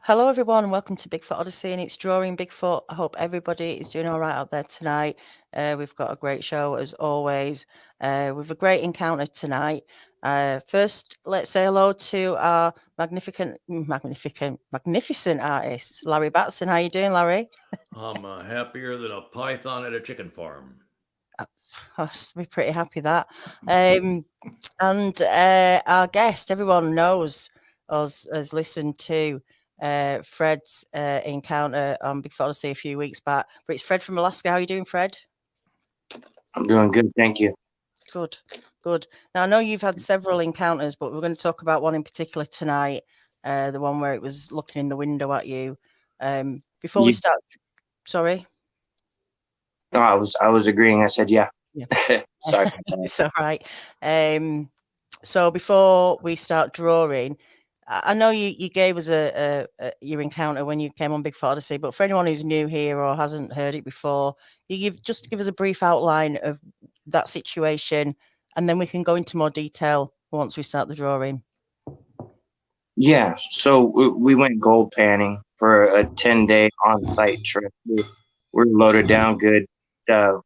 Hello, everyone, and welcome to Bigfoot Odyssey, and it's Drawing Bigfoot. I hope everybody is doing all right out there tonight. We've got a great show, as always, with a great encounter tonight. First, let's say hello to our magnificent artist, Larry Batson. How you doing, Larry? I'm happier than a python at a chicken farm. I'll be pretty happy that. And our guest, everyone knows us, has listened to Fred's encounter on Bigfoot Odyssey a few weeks back. But it's Fred from Alaska. How are you doing, Fred? I'm doing good, thank you. Good, good. Now, I know you've had several encounters, but we're going to talk about one in particular tonight, the one where it was looking in the window at you. Before we start, sorry? No, I was agreeing. I said, yeah. Sorry. It's all right. So before we start drawing, I know you gave us your encounter when you came on Bigfoot Odyssey, but for anyone who's new here or hasn't heard it before, just give us a brief outline of that situation, and then we can go into more detail once we start the drawing. Yeah, so we went gold panning for a 10-day on-site trip. We're loaded down good.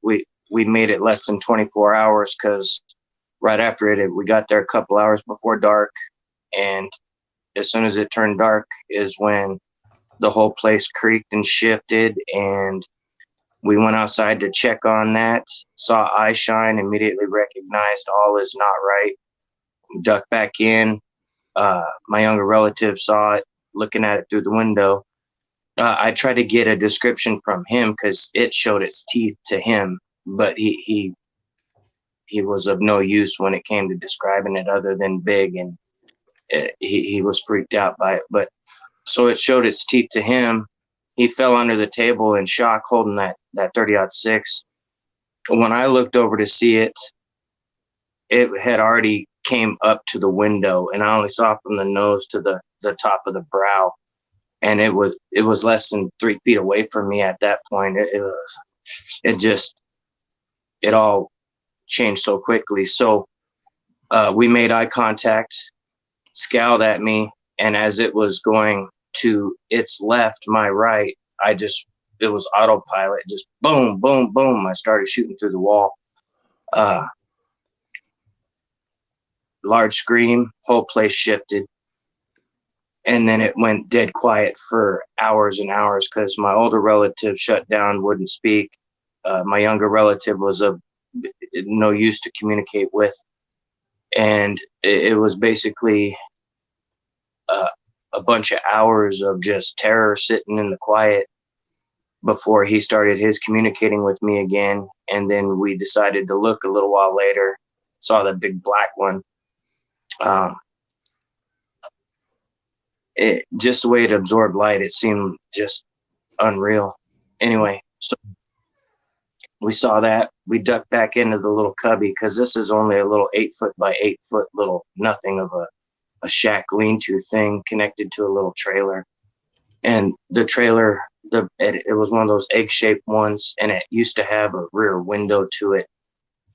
We made it less than 24 hours because right after it, we got there a couple hours before dark, and as soon as it turned dark is when the whole place creaked and shifted, and we went outside to check on that, saw eye shine, immediately recognized all is not right, ducked back in. My younger relative saw it, looking at it through the window. I tried to get a description from him because it showed its teeth to him, but he was of no use when it came to describing it other than big, and he was freaked out by it. But so it showed its teeth to him. He fell under the table in shock, holding that 30-06. When I looked over to see it, it had already came up to the window, and I only saw from the nose to the top of the brow, and it was less than 3 feet away from me at that point. It all changed so quickly. So we made eye contact, scowled at me, and as it was going to its left, my right, it was autopilot, just boom, boom, boom. I started shooting through the wall. Large scream, whole place shifted, and then it went dead quiet for hours and hours because my older relative shut down, wouldn't speak. My younger relative was of no use to communicate with, and it was basically a bunch of hours of just terror sitting in the quiet before he started his communicating with me again. And then we decided to look a little while later, saw the big black one. Just the way it absorbed light, it seemed just unreal. Anyway, so we saw that. We ducked back into the little cubby because this is only a little 8-foot by 8-foot little nothing of a shack lean-to thing connected to a little trailer. And the trailer, it was one of those egg-shaped ones, and it used to have a rear window to it,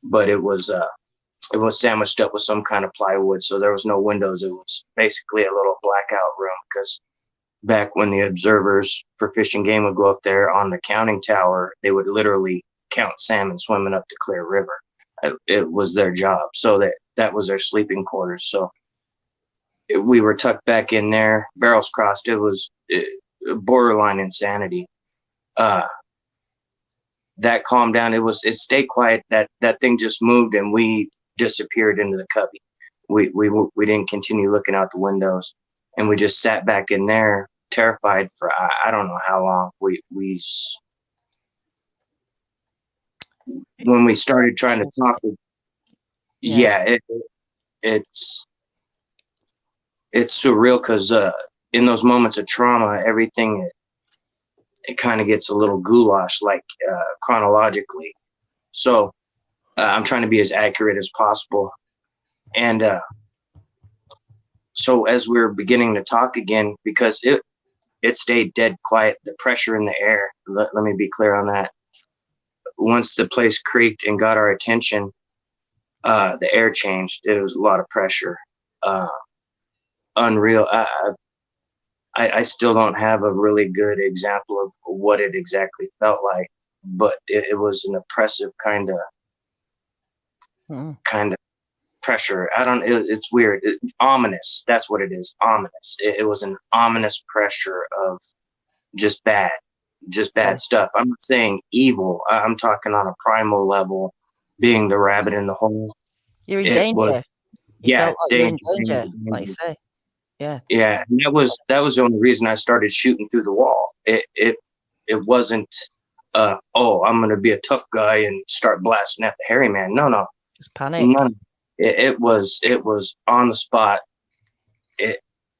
but it was sandwiched up with some kind of plywood, so there was no windows. It was basically a little blackout room because back when the observers for Fish and Game would go up there on the counting tower, they would literally count salmon swimming up to Clear River. It was their job, so that was their sleeping quarters. So we were tucked back in there, barrels crossed. It was borderline insanity. That calmed down. It stayed quiet. That thing just moved, and we disappeared into the cubby. We didn't continue looking out the windows, and we just sat back in there, terrified for I don't know how long. When we started trying to talk, it's surreal because in those moments of trauma, everything it kind of gets a little goulash, like chronologically. So I'm trying to be as accurate as possible. And so as we were beginning to talk again, because it stayed dead quiet, the pressure in the air, let me be clear on that. Once the place creaked and got our attention, the air changed. It was a lot of pressure. Unreal. I still don't have a really good example of what it exactly felt like, but it was an oppressive kind of pressure. I don't. It's weird. Ominous. That's what it is. Ominous. It was an ominous pressure of just bad stuff. I'm not saying evil. I'm talking on a primal level, being the rabbit in the hole. You're in It danger. was, You yeah, felt like you're in danger, like you say. Yeah. Yeah, and that was the only reason I started shooting through the wall. It wasn't oh, I'm gonna be a tough guy and start blasting at the hairy man. No. Just panic. None. It was on the spot.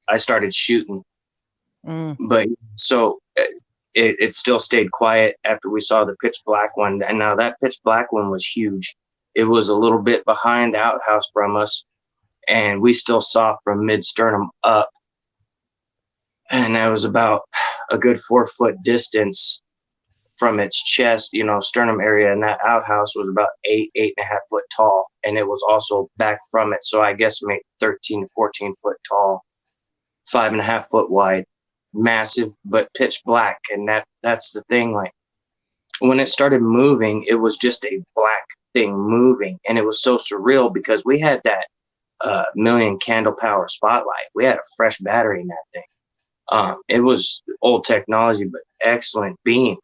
I started shooting. But so it still stayed quiet after we saw the pitch black one. And now that pitch black one was huge. It was a little bit behind the outhouse from us, and we still saw from mid sternum up. And that was about a good 4 foot distance from its chest, sternum area. And that outhouse was about 8.5 foot tall. And it was also back from it. So I guess maybe 13 to 14 foot tall, 5.5 foot wide, massive, but pitch black. And that's the thing. Like, when it started moving, it was just a black thing moving. And it was so surreal because we had that million candle power spotlight. We had a fresh battery in that thing. It was old technology, but excellent beam.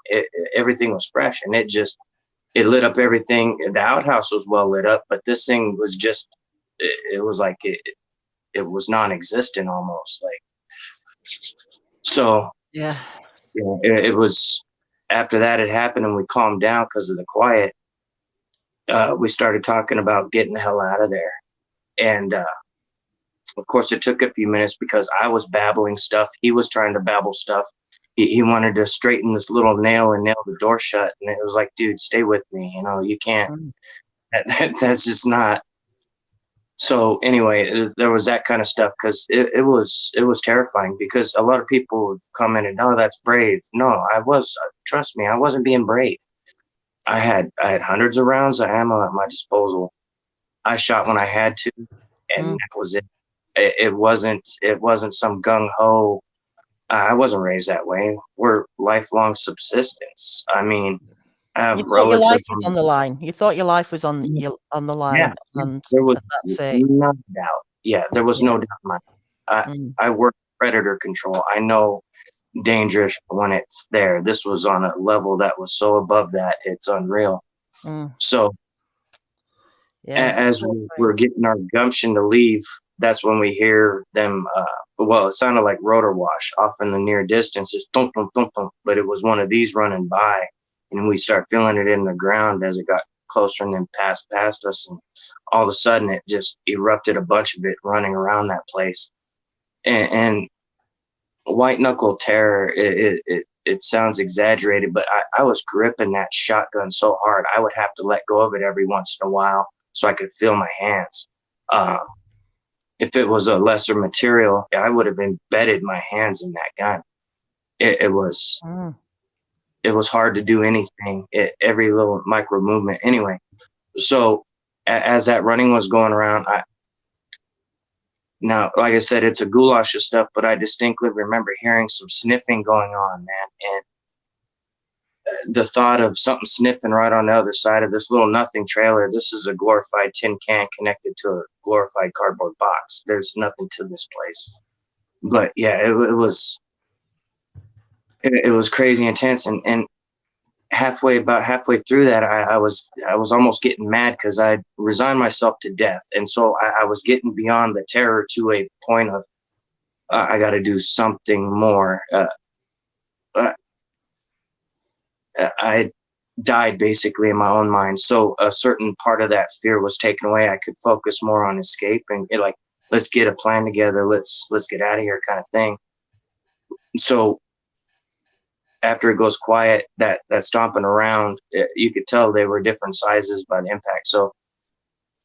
Everything was fresh, and it lit up everything. The outhouse was well lit up, but this thing was just, it was like it was non-existent almost. Like, so yeah, it was after that had happened, and we calmed down because of the quiet. We started talking about getting the hell out of there, and of course, it took a few minutes because I was babbling stuff. He was trying to babble stuff. He wanted to straighten this little nail and nail the door shut. And it was like, dude, stay with me. You can't. That's just not. So anyway, there was that kind of stuff because it was terrifying because a lot of people have commented, "Oh, that's brave." No, I was. Trust me, I wasn't being brave. I had hundreds of rounds of ammo at my disposal. I shot when I had to, and that was it. It wasn't some gung ho. I wasn't raised that way. We're lifelong subsistence. I mean, I have you thought your life relatives was on the line. You thought your life was on the line. Yeah, and there was that's it. no doubt. Yeah, there was no doubt in my mind. I work predator control. I know dangerous when it's there. This was on a level that was so above that, it's unreal. So as we're getting our gumption to leave, that's when we hear them. Well, it sounded like rotor wash off in the near distance, just thump, thump, thump, thump. But it was one of these running by, and we start feeling it in the ground as it got closer and then passed us. And all of a sudden, it just erupted, a bunch of it running around that place. And white knuckle terror, it sounds exaggerated, but I was gripping that shotgun so hard, I would have to let go of it every once in a while so I could feel my hands. If it was a lesser material, I would have embedded my hands in that gun. It was hard to do anything, every little micro movement. Anyway, so as that running was going around, now, like I said, it's a goulash of stuff, but I distinctly remember hearing some sniffing going on, man. And the thought of something sniffing right on the other side of this little nothing trailer. This is a glorified tin can connected to a glorified cardboard box. There's nothing to this place. But yeah, it was crazy intense. And about halfway through that, I was almost getting mad because I resigned myself to death. And so I was getting beyond the terror to a point of, I got to do something more. I died basically in my own mind. So a certain part of that fear was taken away. I could focus more on escape and let's get a plan together. Let's get out of here kind of thing. So after it goes quiet, that stomping around, you could tell they were different sizes by the impact. So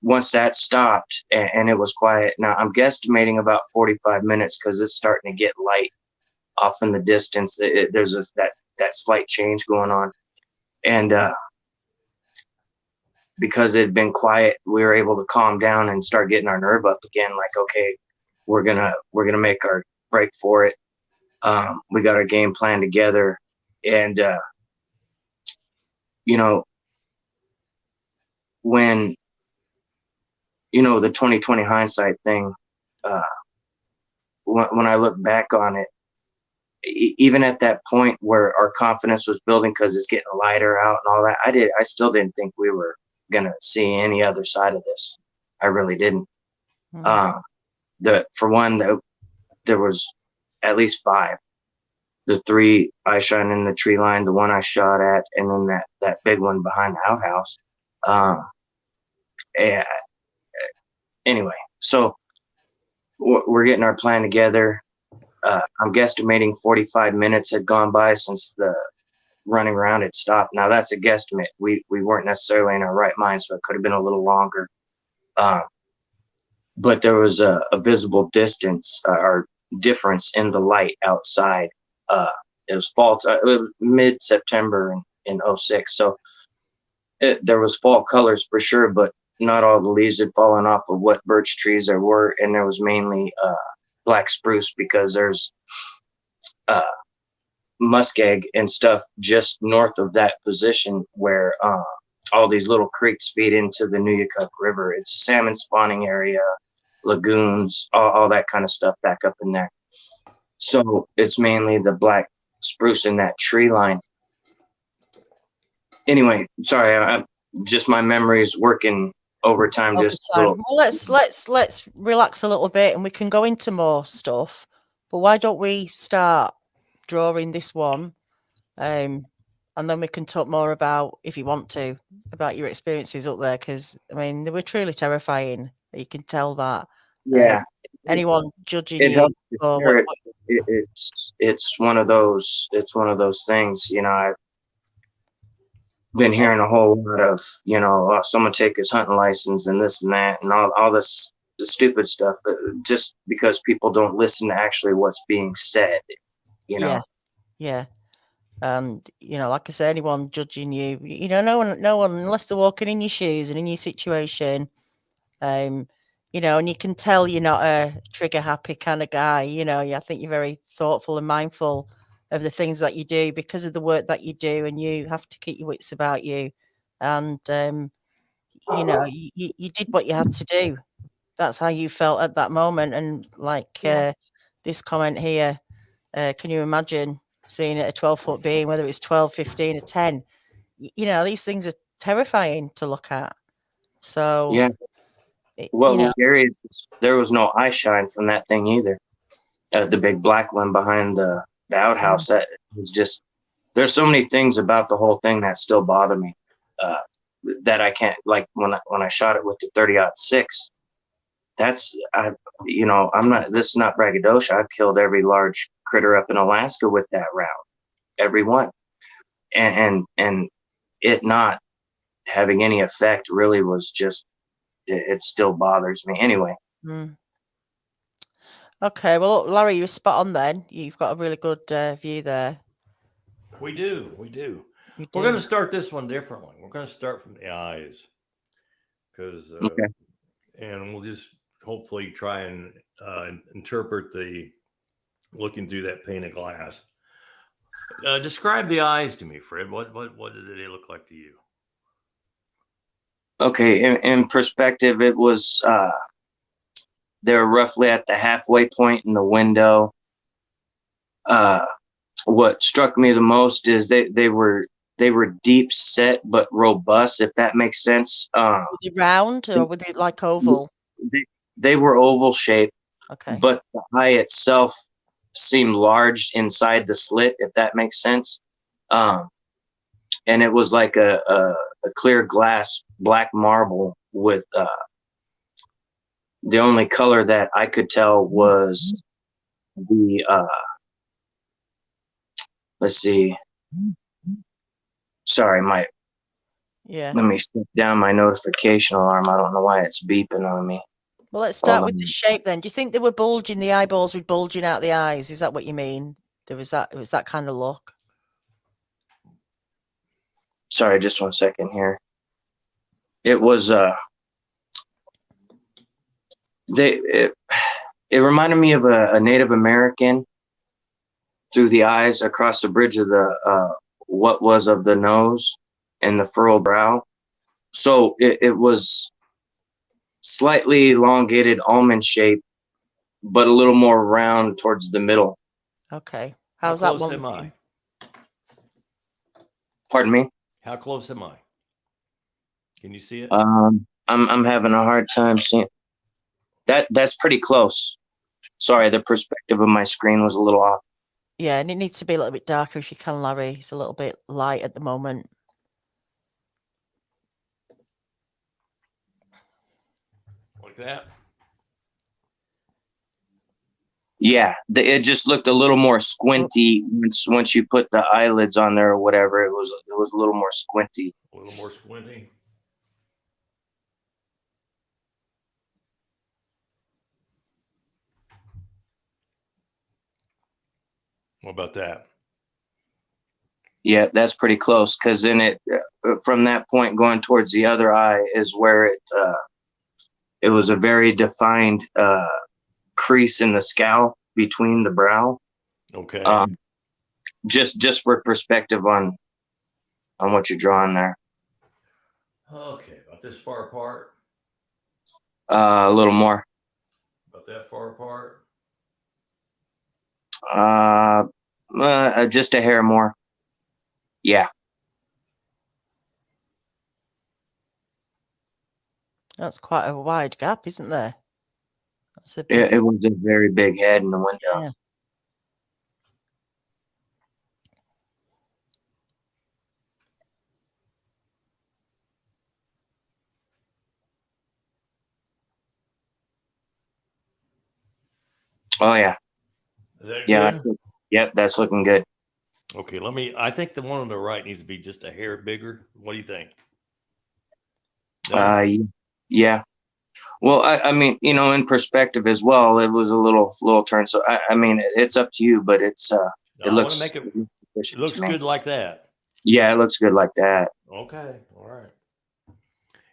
once that stopped and it was quiet, now I'm guesstimating about 45 minutes because it's starting to get light off in the distance. There's that slight change going on. And because it had been quiet, we were able to calm down and start getting our nerve up again. Like, okay, we're gonna make our break for it. We got our game plan together, and you know, when the 2020 hindsight thing, when I look back on it, even at that point where our confidence was building because it's getting lighter out and all that, I still didn't think we were gonna see any other side of this. I really didn't. For one, there was at least 5. The 3 I shot in the tree line, the one I shot at, and then that big one behind the outhouse. And anyway, so we're getting our plan together. I'm guesstimating 45 minutes had gone by since the running around had stopped. Now that's a guesstimate. We weren't necessarily in our right mind, so it could have been a little longer. But there was a visible distance or difference in the light outside. It was fall. It was mid-September in 06, so there was fall colors for sure, but not all the leaves had fallen off of what birch trees there were, and there was mainly black spruce because there's muskeg and stuff just north of that position where all these little creeks feed into the Nuyucuk River. It's salmon spawning area, lagoons, all that kind of stuff back up in there. So it's mainly the black spruce in that tree line. Anyway, sorry, just my memories working overtime. Well, let's relax a little bit, and we can go into more stuff. But why don't we start drawing this one, and then we can talk more about, if you want to, about your experiences up there, because I mean they were truly terrifying. You can tell that. Yeah. Anyone judging It you helps to or share it. It's one of those things. I've been hearing a whole lot of someone take his hunting license and this and that and all this stupid stuff, just because people don't listen to actually what's being said. Yeah. And like I said, anyone judging you, no one unless they're walking in your shoes and in your situation, and you can tell you're not a trigger happy kind of guy. I think you're very thoughtful and mindful of the things that you do because of the work that you do, and you have to keep your wits about you. And you did what you had to do. That's how you felt at that moment. And like this comment here, can you imagine seeing it a 12-foot being, whether it's 12, 15, or 10? These things are terrifying to look at. So yeah. What was scary is there was no eye shine from that thing either. The big black one behind the outhouse, that was just, there's so many things about the whole thing that still bother me, that I can't, like when I shot it with the 30-06, I'm not, this is not braggadocio. I've killed every large critter up in Alaska with that round, every one, and it not having any effect really was just, it still bothers me anyway. Okay, well, Larry, you're spot on then. You've got a really good view there. We do. We're going to start this one differently. We're going to start from the eyes, because and we'll just hopefully try and interpret the looking through that pane of glass. Describe the eyes to me, Fred. What did they look like to you? Okay, in perspective, it was they were roughly at the halfway point in the window. What struck me the most is they were deep set but robust, if that makes sense. Were they round or were they like oval? They were oval shaped. Okay. But the eye itself seemed large inside the slit, if that makes sense. And it was like a clear glass black marble with the only color that I could tell was the let's see. Sorry, let me step down my notification alarm. I don't know why it's beeping on me. Well, let's start with the shape then. Do you think they were bulging, the eyeballs were bulging out the eyes? Is that what you mean? It was that kind of look. Sorry, just 1 second here. It was it reminded me of a Native American, through the eyes, across the bridge of the what was of the nose and the furrowed brow. So it was slightly elongated, almond shape, but a little more round towards the middle. Okay. How How's that close one? am I? Pardon me. How close am I? Can you see it? I'm having a hard time seeing that. That's pretty close. Sorry, the perspective of my screen was a little off. Yeah, and it needs to be a little bit darker if you can, Larry. It's a little bit light at the moment. Like that? Yeah, it just looked a little more squinty once you put the eyelids on there or whatever. It was a little more squinty. A little more squinty. What about that? Yeah, that's pretty close. Because then it from that point going towards the other eye is where it was a very defined crease in the scowl between the brow. Okay. Just for perspective on what you're drawing there. Okay, about this far apart. A little more. About that far apart. Just a hair more. Yeah. That's quite a wide gap, isn't there? That's a big. It was a very big head in the window. Yeah. Oh yeah. Is that Yeah. good? Yep, that's looking good. Okay, I think the one on the right needs to be just a hair bigger. What do you think? No? Yeah. Well, I mean, in perspective as well, it was a little turn. So I mean, it's up to you, but it's No, it looks. I want to make it looks good like that. Yeah, it looks good like that. Okay, all right.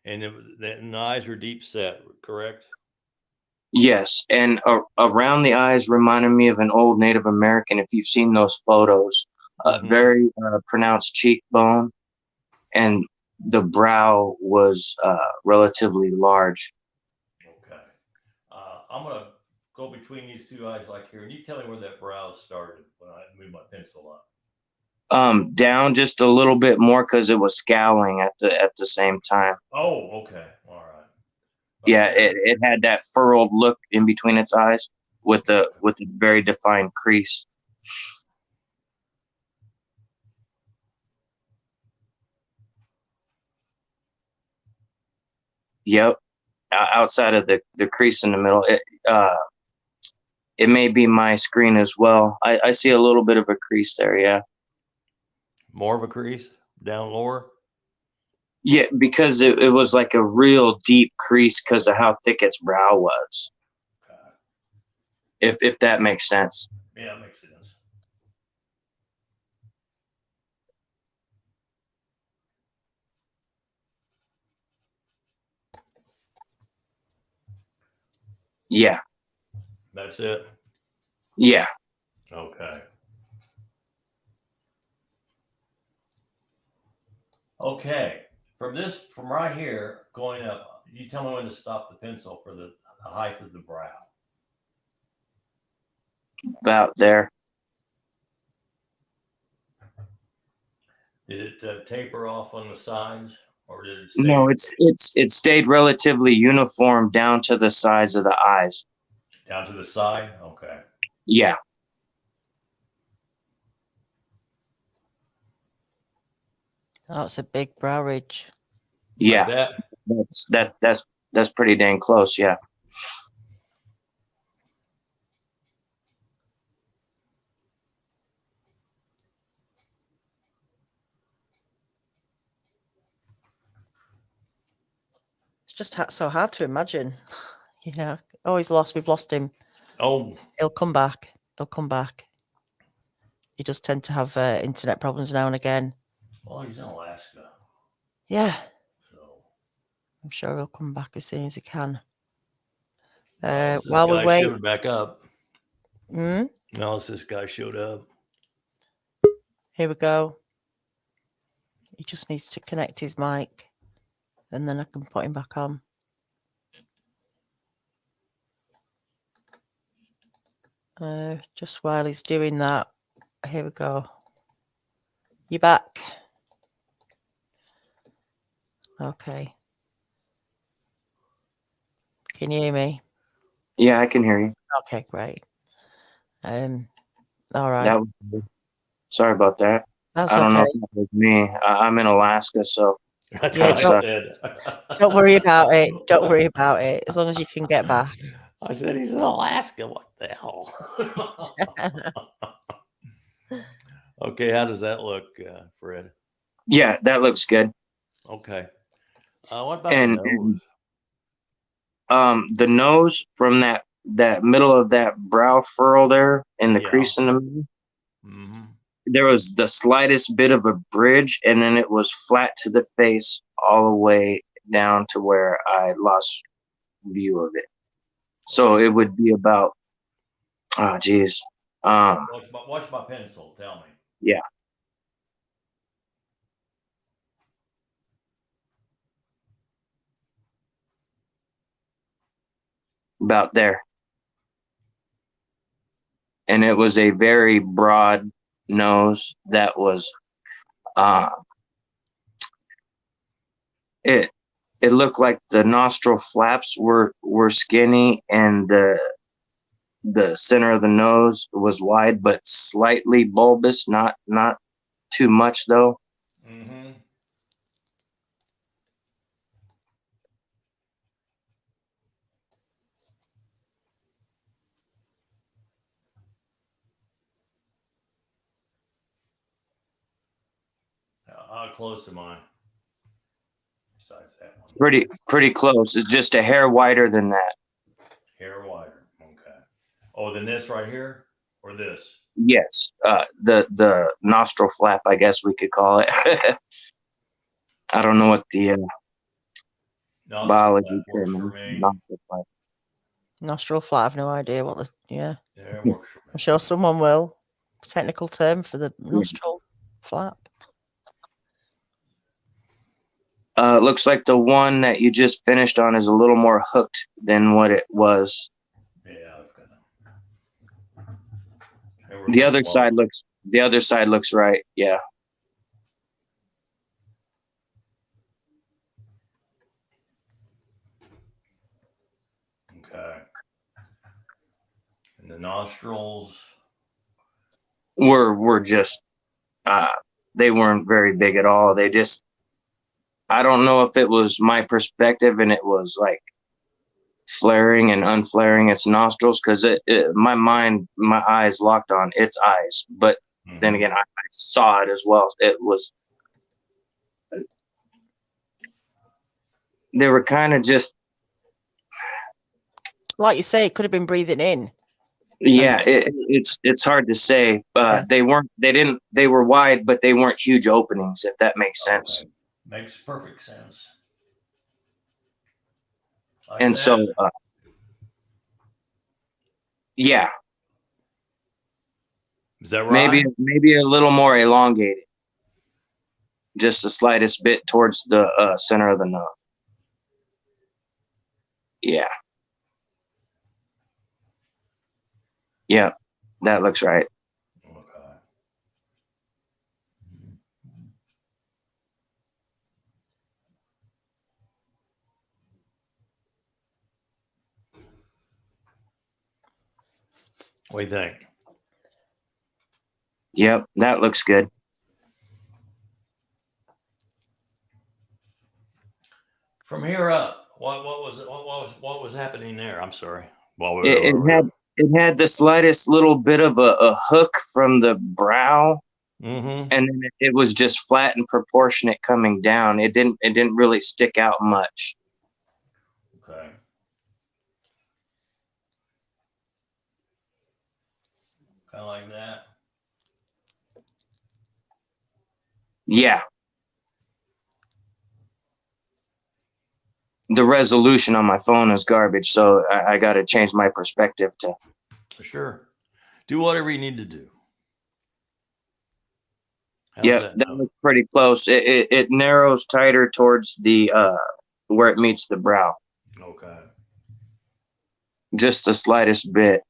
And the eyes are deep set, correct? Yes, and around the eyes reminded me of an old Native American. If you've seen those photos, very pronounced cheekbone, and the brow was relatively large. Okay. I'm gonna go between these two eyes like here, and you tell me where that brow started when I move my pencil up. Down just a little bit more because it was scowling at the same time. Oh, okay, all right. Yeah, it had that furrowed look in between its eyes with a very defined crease. Yep. Outside of the crease in the middle, it may be my screen as well. I see a little bit of a crease there. Yeah. More of a crease down lower. Yeah, because it was like a real deep crease because of how thick its brow was. Okay. If that makes sense. Yeah, it makes sense. Yeah. That's it. Yeah. Okay. Okay. From right here going up, you tell me when to stop the pencil for the height of the brow. About there. Did it taper off on the sides, or did it? No, it stayed relatively uniform down to the sides of the eyes. Down to the side. Okay. Yeah. Oh, it's a big brow ridge. Yeah. Like that. That's pretty dang close. Yeah. It's just so hard to imagine. We've lost him. Oh, He'll come back. He does tend to have internet problems now and again. well, he's in Alaska. Yeah. So I'm sure he'll come back as soon as he can. this While we guy wait. showed back up. Hmm? No, this guy showed up. Here we go. He just needs to connect his mic, and then I can put him back on. Just while he's doing that, here we go. You back? Okay. Can you hear me? Yeah, I can hear you. Okay, great. All right. That was good. Sorry about that. That's I don't know okay. if that was me. I'm in Alaska, so That's Yeah, what I said. Don't worry about it. Don't worry about it. As long as you can get back. I said he's in Alaska. What the hell? Okay, how does that look, Fred? yeah, that looks good. Okay. What about And the nose? the nose from that middle of that brow furrow there in the crease in the middle, there was the slightest bit of a bridge, and then it was flat to the face all the way down to where I lost view of it. So it would be about, oh geez. Watch my pencil. Tell me. Yeah. About there. And it was a very broad nose that was it looked like the nostril flaps were skinny, and the center of the nose was wide but slightly bulbous, not too much though. How close am I? Besides that one. Pretty close. It's just a hair wider than that. Hair wider. Okay. Oh, than this right here, or this? Yes. The nostril flap, I guess we could call it. I don't know what the biology term is. Nostril flap. Nostril flap. I have no idea what the Yeah, it works for me. I'm sure someone will. Technical term for the nostril flap. Looks like the one that you just finished on is a little more hooked than what it was. Yeah, I've got the other side looks right. Yeah. Okay. And the nostrils were just they weren't very big at all. They just, I don't know if it was my perspective and it was like flaring and unflaring its nostrils, because my eyes locked on its eyes, but then again I saw it as well. It was, they were kind of just, like you say, it could have been breathing in. Yeah, it's hard to say. They were wide, but they weren't huge openings, if that makes sense. Makes perfect sense. And so, yeah. Is that right? Maybe a little more elongated. Just the slightest bit towards the center of the nose. Yeah. Yeah, that looks right. Okay. What do you think? Yep, that looks good. From here up, what was happening there? I'm sorry. It had the slightest little bit of a hook from the brow, and then it was just flat and proportionate coming down. It didn't really stick out much. Okay. Kind of like that. Yeah. The resolution on my phone is garbage, so I got to change my perspective to. Sure. Do whatever you need to do. Yep, that looks pretty close. It narrows tighter towards the where it meets the brow. Okay. Just the slightest bit.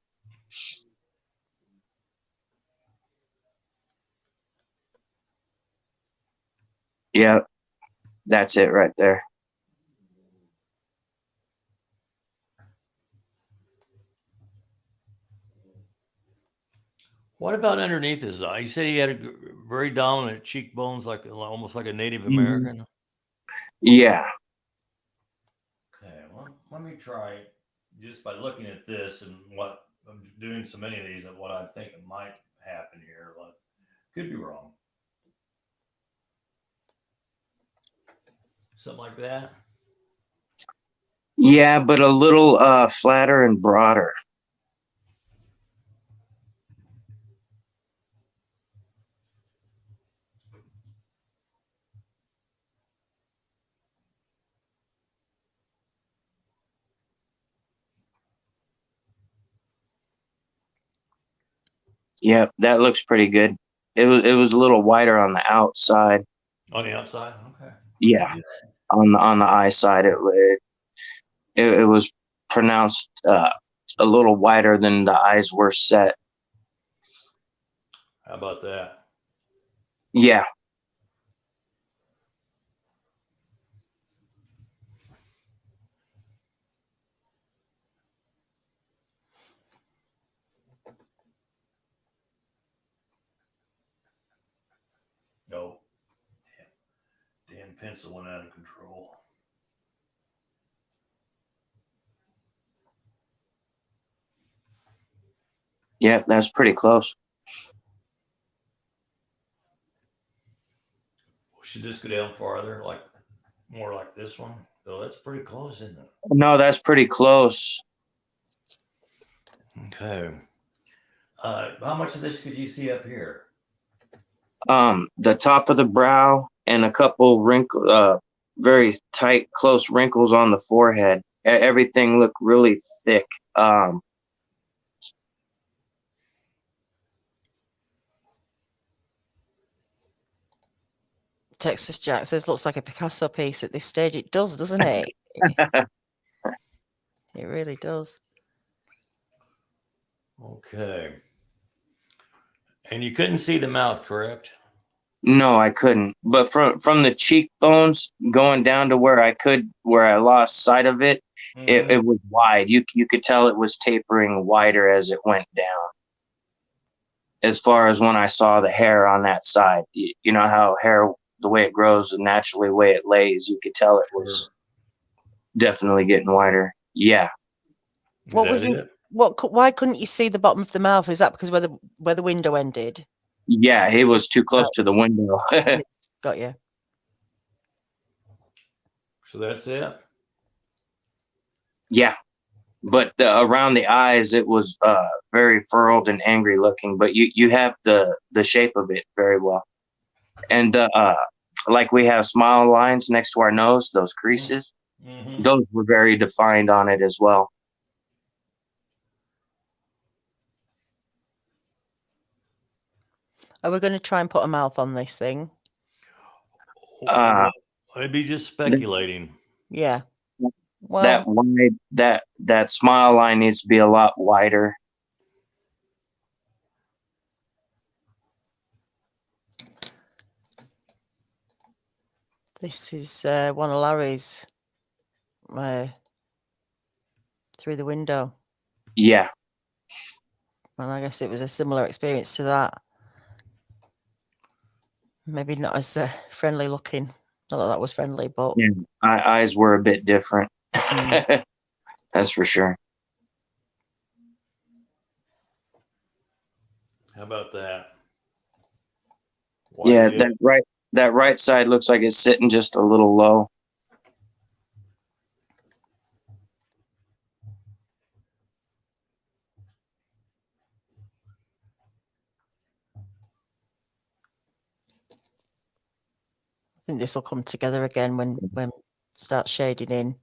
Yep, that's it right there. What about underneath his eye? You said he had a very dominant cheekbones, like almost like a Native American. Yeah. Okay, well, let me try just by looking at this and what I'm doing so many of these and what I think it might happen here. Like, could be wrong. Something like that. Yeah, but a little flatter and broader. Yep, that looks pretty good. It was a little wider on the outside. On the outside, okay. Yeah, on the eye side, it was pronounced a little wider than the eyes were set. How about that? Yeah. No. Damn pencil went out of control. Yep, that's pretty close. Should this go down farther, like more like this one? Oh, that's pretty close, isn't it? No, that's pretty close. Okay. How much of this could you see up here? The top of the brow and a couple wrinkles, very tight, close wrinkles on the forehead. Everything looked really thick. Texas Jack says, looks like a Picasso piece at this stage. It does, doesn't it? It really does. Okay. And you couldn't see the mouth, correct? No, I couldn't. But from the cheekbones going down to where I lost sight of it, it was wide. You could tell it was tapering wider as it went down. As far as when I saw the hair on that side, you know how hair, the way it grows and naturally the way it lays, you could tell it was definitely getting wider. Yeah. What was it? Why couldn't you see the bottom of the mouth? Is that because where the window ended? Yeah, he was too close to the window. Got you. So that's it? Yeah. But around the eyes, it was very furrowed and angry looking. But you have the shape of it very well. And like we have smile lines next to our nose, those creases, those were very defined on it as well. Are we going to try and put a mouth on this thing? I'd be just speculating. Yeah. Well, that smile line needs to be a lot wider. This is one of Larry's through the window. Yeah. And I guess it was a similar experience to that. Maybe not as friendly looking. Not that that was friendly, but yeah, eyes were a bit different. That's for sure. How about that? Yeah, that right side looks like it's sitting just a little low. I think this will come together again when start shading in.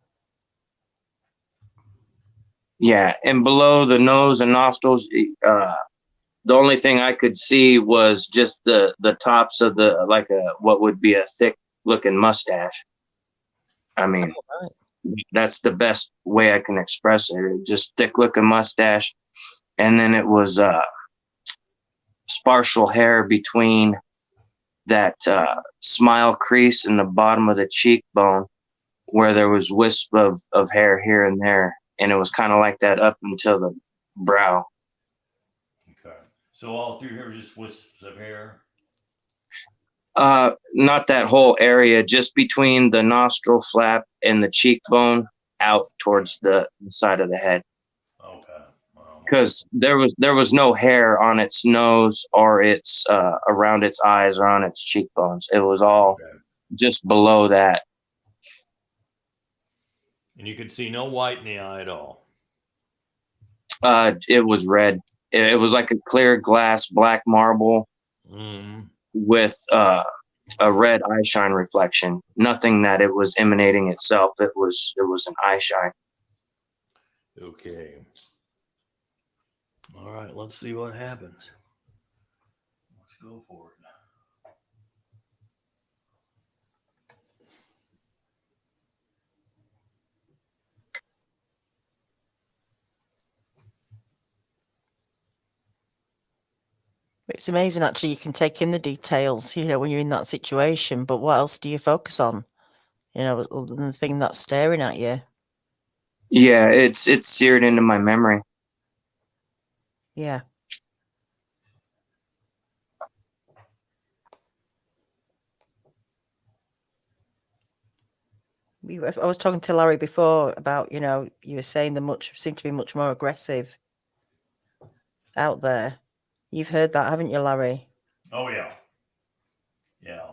Yeah, and below the nose and nostrils, the only thing I could see was just the tops of the, like a, what would be a thick looking mustache. I mean, that's the best way I can express it. Just thick looking mustache. And then it was spartial hair between that smile crease in the bottom of the cheekbone, where there was wisp of hair here and there. And it was kind of like that up until the brow. Okay. So all through here, just wisps of hair? Not that whole area, just between the nostril flap and the cheekbone out towards the side of the head. Okay. Because there was no hair on its nose or its around its eyes or on its cheekbones. It was all just below that. And you could see no white in the eye at all? It was red. It was like a clear glass black marble with a red eye shine reflection. Nothing that it was emanating itself. It was an eye shine. Okay. All right, let's see what happens. Let's go for it. It's amazing, actually. You can take in the details, you know, when you're in that situation. But what else do you focus on? You know, other than the thing that's staring at you. Yeah, it's seared into my memory. Yeah. I was talking to Larry before about, you know, you were saying seem to be much more aggressive out there. You've heard that, haven't you, Larry? Oh, yeah. Yeah.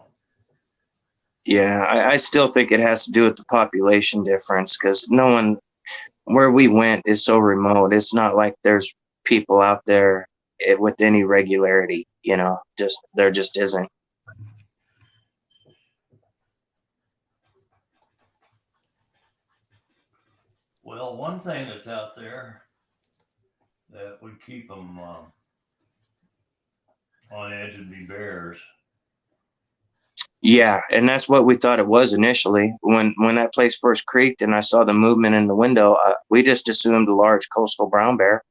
Yeah, I still think it has to do with the population difference, because no one, where we went is so remote. It's not like there's people out there with any regularity, you know, there just isn't. Well, one thing that's out there that would keep them on edge would be bears. Yeah, and that's what we thought it was initially. When that place first creaked and I saw the movement in the window, we just assumed a large coastal brown bear.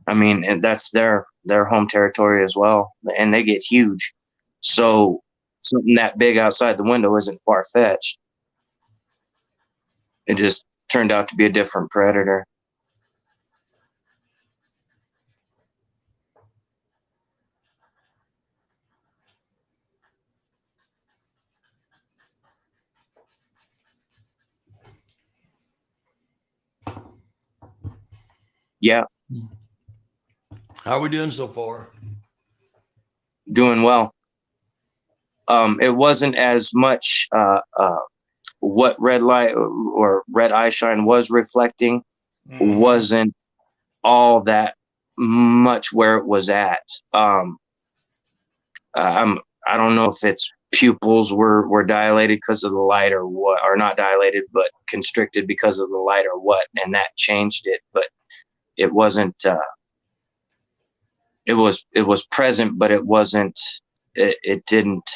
I mean, and that's their home territory as well, and they get huge. So something that big outside the window isn't far-fetched. It just turned out to be a different predator. Yeah. How are we doing so far? Doing well. It wasn't as much what red light or red eye shine was reflecting wasn't all that much where it was at. I don't know if its pupils were dilated because of the light or what, or not dilated but constricted because of the light or what, and that changed it. But it wasn't. It was present, but it wasn't. It didn't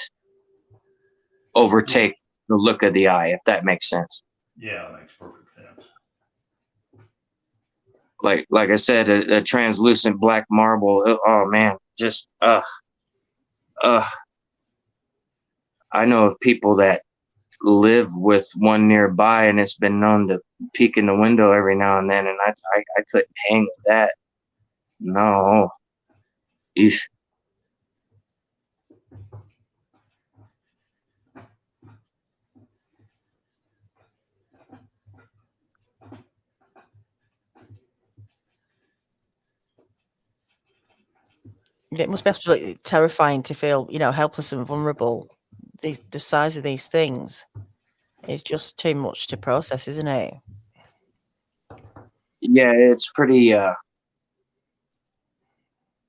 overtake the look of the eye, if that makes sense. Yeah, it makes perfect sense. Like I said, a translucent black marble. Oh man, just I know of people that live with one nearby, and it's been known to peek in the window every now and then, and I couldn't hang with that. No. Eesh. It must be absolutely terrifying to feel, you know, helpless and vulnerable. The size of these things is just too much to process, isn't it? Yeah, it's pretty.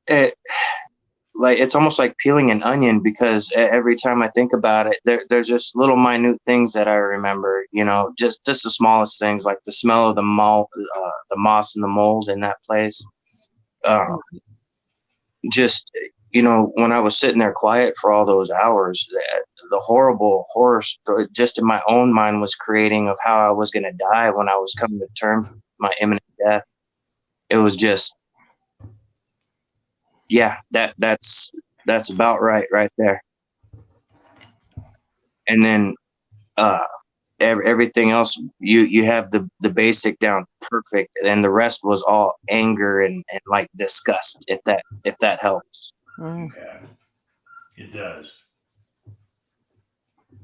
It's almost like peeling an onion, because every time I think about it, there's just little minute things that I remember. You know, just the smallest things, like the smell of the moss and the mold in that place. just, you know, when I was sitting there quiet for all those hours, the horrible horror story just in my own mind was creating of how I was going to die when I was coming to terms with my imminent death. It was just, yeah, that's about right there. And then everything else, you have the basic down perfect, and the rest was all anger and like disgust, if that helps. Yeah, it does.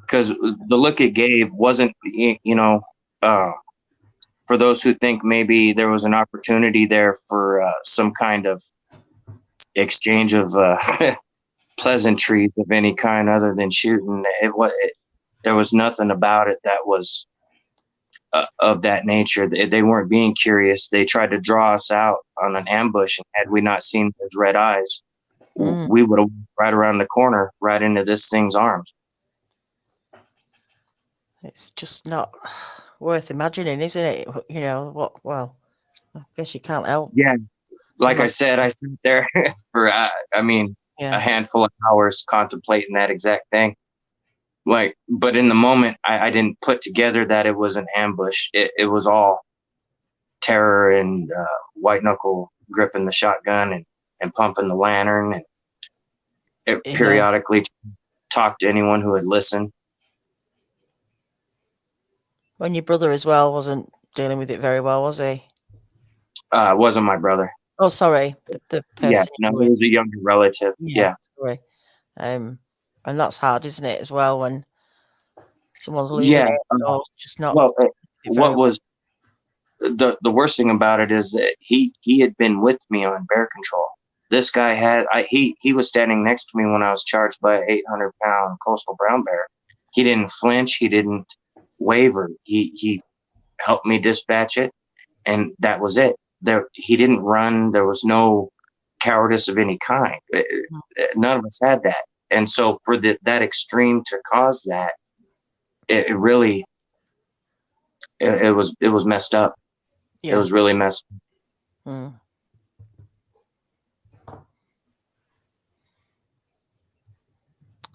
Because the look it gave wasn't, you know, for those who think maybe there was an opportunity there for some kind of exchange of pleasantries of any kind other than shooting, there was nothing about it that was of that nature. They weren't being curious. They tried to draw us out on an ambush, and had we not seen those red eyes, we would have right around the corner, right into this thing's arms. It's just not worth imagining, isn't it? You know what? Well, I guess you can't help. Yeah, like I said, I sat there for I mean, a handful of hours contemplating that exact thing. Like, but in the moment, I didn't put together that it was an ambush. It was all terror and white knuckle gripping the shotgun and pumping the lantern, and it periodically talked to anyone who had listened. When your brother as well wasn't dealing with it very well, was he? It wasn't my brother. Oh, sorry, the person. Yeah, no, it was a younger relative. Yeah. Sorry. And that's hard, isn't it, as well, when someone's losing it or just not. Well, what was the worst thing about it is that he had been with me on bear control. This guy he was standing next to me when I was charged by an 800-pound coastal brown bear. He didn't flinch. He didn't waver. He helped me dispatch it, and that was it. He didn't run. There was no cowardice of any kind. None of us had that. And so for that extreme to cause that, it really, it was messed up. It was really messed up.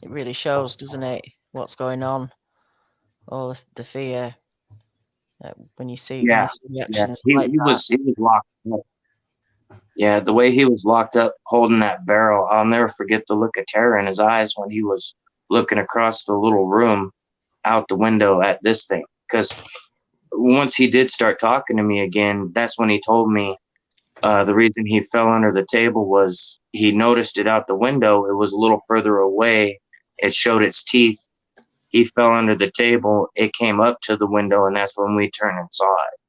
It really shows, doesn't it, what's going on? All the fear when you see reactions like that. He was locked up. Yeah, the way he was locked up holding that barrel, I'll never forget the look of terror in his eyes when he was looking across the little room out the window at this thing. Because once he did start talking to me again, that's when he told me the reason he fell under the table was he noticed it out the window. It was a little further away. It showed its teeth. He fell under the table. It came up to the window, and that's when we turned and saw it.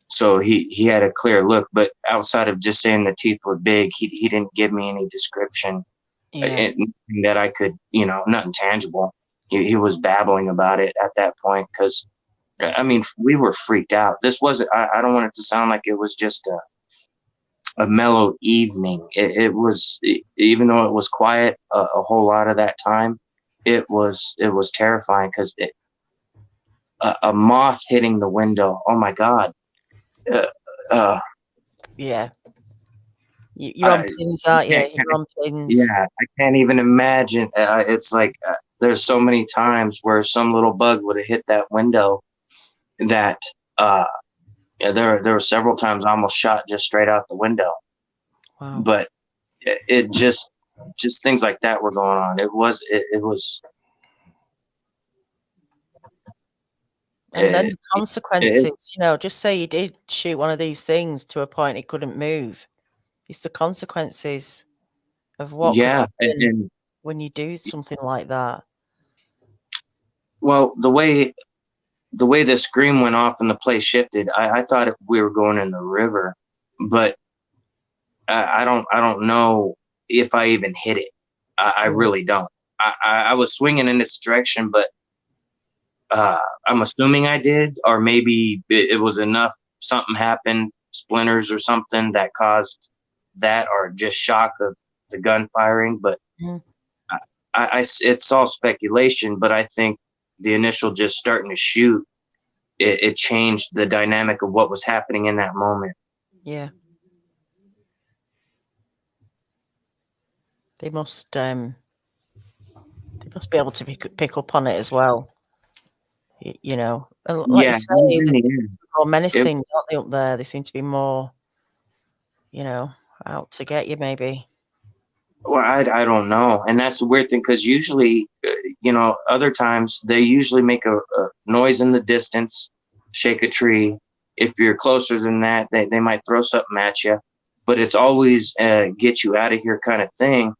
So he had a clear look, but outside of just saying the teeth were big, he didn't give me any description that I could, you know, nothing tangible. He was babbling about it at that point because, I mean, we were freaked out. This wasn't, I don't want it to sound like it was just a mellow evening. It was, even though it was quiet a whole lot of that time, it was terrifying because a moth hitting the window. Oh my God. You're on pins, aren't you? You're on pins. Yeah, I can't even imagine. It's like there's so many times where some little bug would have hit that window that there were several times I almost shot just straight out the window. Wow. But it just things like that were going on. It was. And then the consequences, you know, just say you did shoot one of these things to a point it couldn't move. It's the consequences of what could happen when you do something like that. Well, the way the scream went off and the place shifted, I thought we were going in the river, but I don't know if I even hit it. I really don't. I was swinging in its direction, but I'm assuming I did, or maybe it was enough. Something happened, splinters or something that caused that, or just shock of the gun firing. But it's all speculation. But I think the initial just starting to shoot, it changed the dynamic of what was happening in that moment. Yeah. they must be able to pick up on it as well. You know, and like you say, they're more menacing, aren't they, up there? They seem to be more, you know, out to get you, maybe. Well, I don't know, and that's the weird thing, because usually, you know, other times they usually make a noise in the distance, shake a tree. If you're closer than that, they might throw something at you, but it's always get you out of here kind of thing.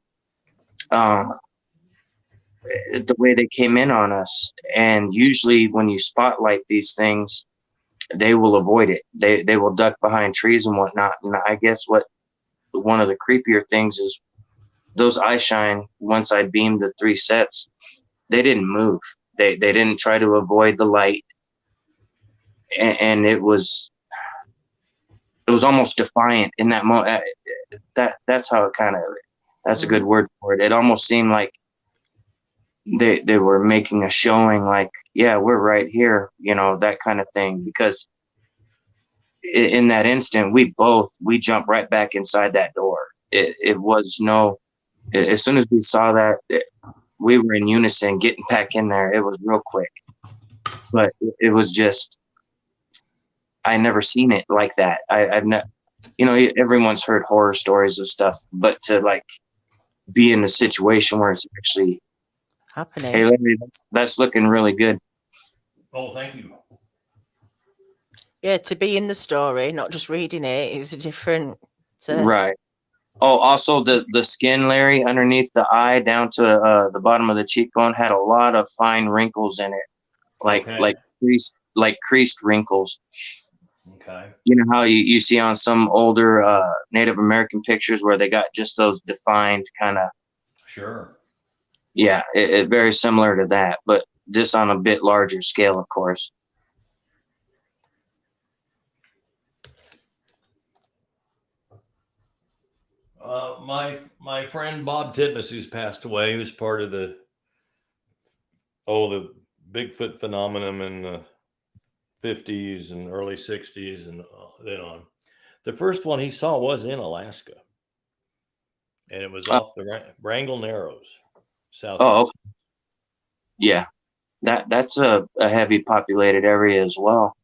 The way they came in on us, and usually when you spotlight these things, they will avoid it. They will duck behind trees and whatnot. And I guess what one of the creepier things is, those eye shine, once I beamed the 3 sets, they didn't move. They didn't try to avoid the light, and it was almost defiant in that moment. That's how it kind of, that's a good word for it. It almost seemed like they were making a showing, like, yeah, we're right here, you know, that kind of thing. Because in that instant, we jumped right back inside that door. It was no, as soon as we saw that, we were in unison getting back in there. It was real quick, but it was just, I never seen it like that. I've never, you know, everyone's heard horror stories of stuff, but to like be in a situation where it's actually happening. Hey, Larry, that's looking really good. Oh, thank you. Yeah, to be in the story, not just reading it, is a different. Right. Oh, also the skin, Larry, underneath the eye down to the bottom of the cheekbone had a lot of fine wrinkles in it, like creased wrinkles. Okay. You know how you see on some older Native American pictures where they got just those defined kind of. Sure. Yeah, it very similar to that, but just on a bit larger scale, of course. My friend Bob Titmus, who's passed away, who's part of the Bigfoot phenomenon in the 50s and early 60s and then on. The first one he saw was in Alaska, and it was off the Wrangell Narrows, south. Oh, okay. Yeah, that's a heavy populated area as well.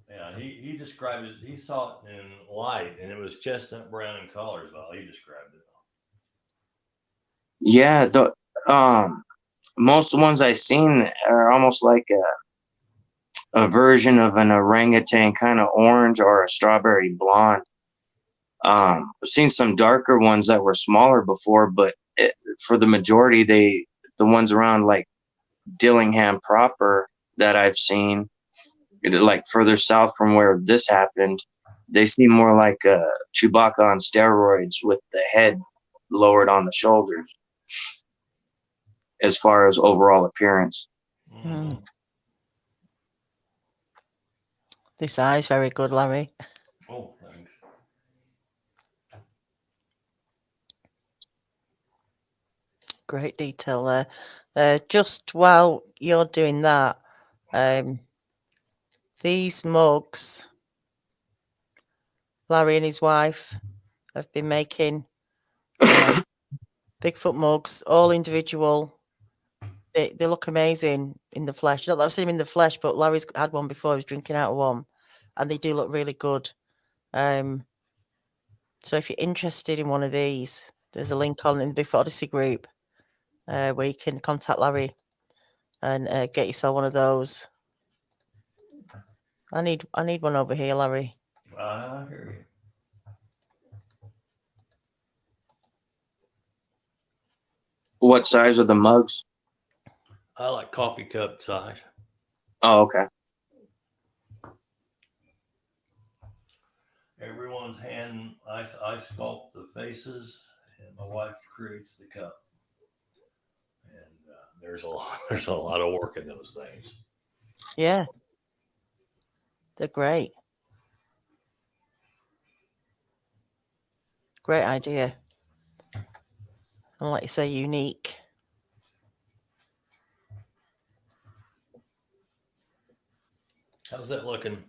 Yeah, he described it. He saw it in light, and it was chestnut brown in color. Well, he described it. Yeah, most of the ones I've seen are almost like a version of an orangutan, kind of orange or a strawberry blonde. I've seen some darker ones that were smaller before, but for the majority, the ones around like Dillingham proper that I've seen, like further south from where this happened, they seem more like Chewbacca on steroids with the head lowered on the shoulders as far as overall appearance. Mm-hmm. This eye is very good, Larry. Oh, thanks. Great detail there. Just while you're doing that, these mugs, Larry and his wife have been making Bigfoot mugs, all individual. They look amazing in the flesh. Not that I've seen them in the flesh, but Larry's had one before. He was drinking out of one, and they do look really good. So if you're interested in one of these, there's a link on in the Bigfoot Odyssey group where you can contact Larry and get yourself one of those. I need one over here, Larry. I hear you. What size are the mugs? I like coffee cup size. Oh, okay. Everyone's hand, I sculpt the faces, and my wife creates the cup. And there's a lot of work in those things. Yeah, they're great. Great idea. And like you say, unique. How's that looking?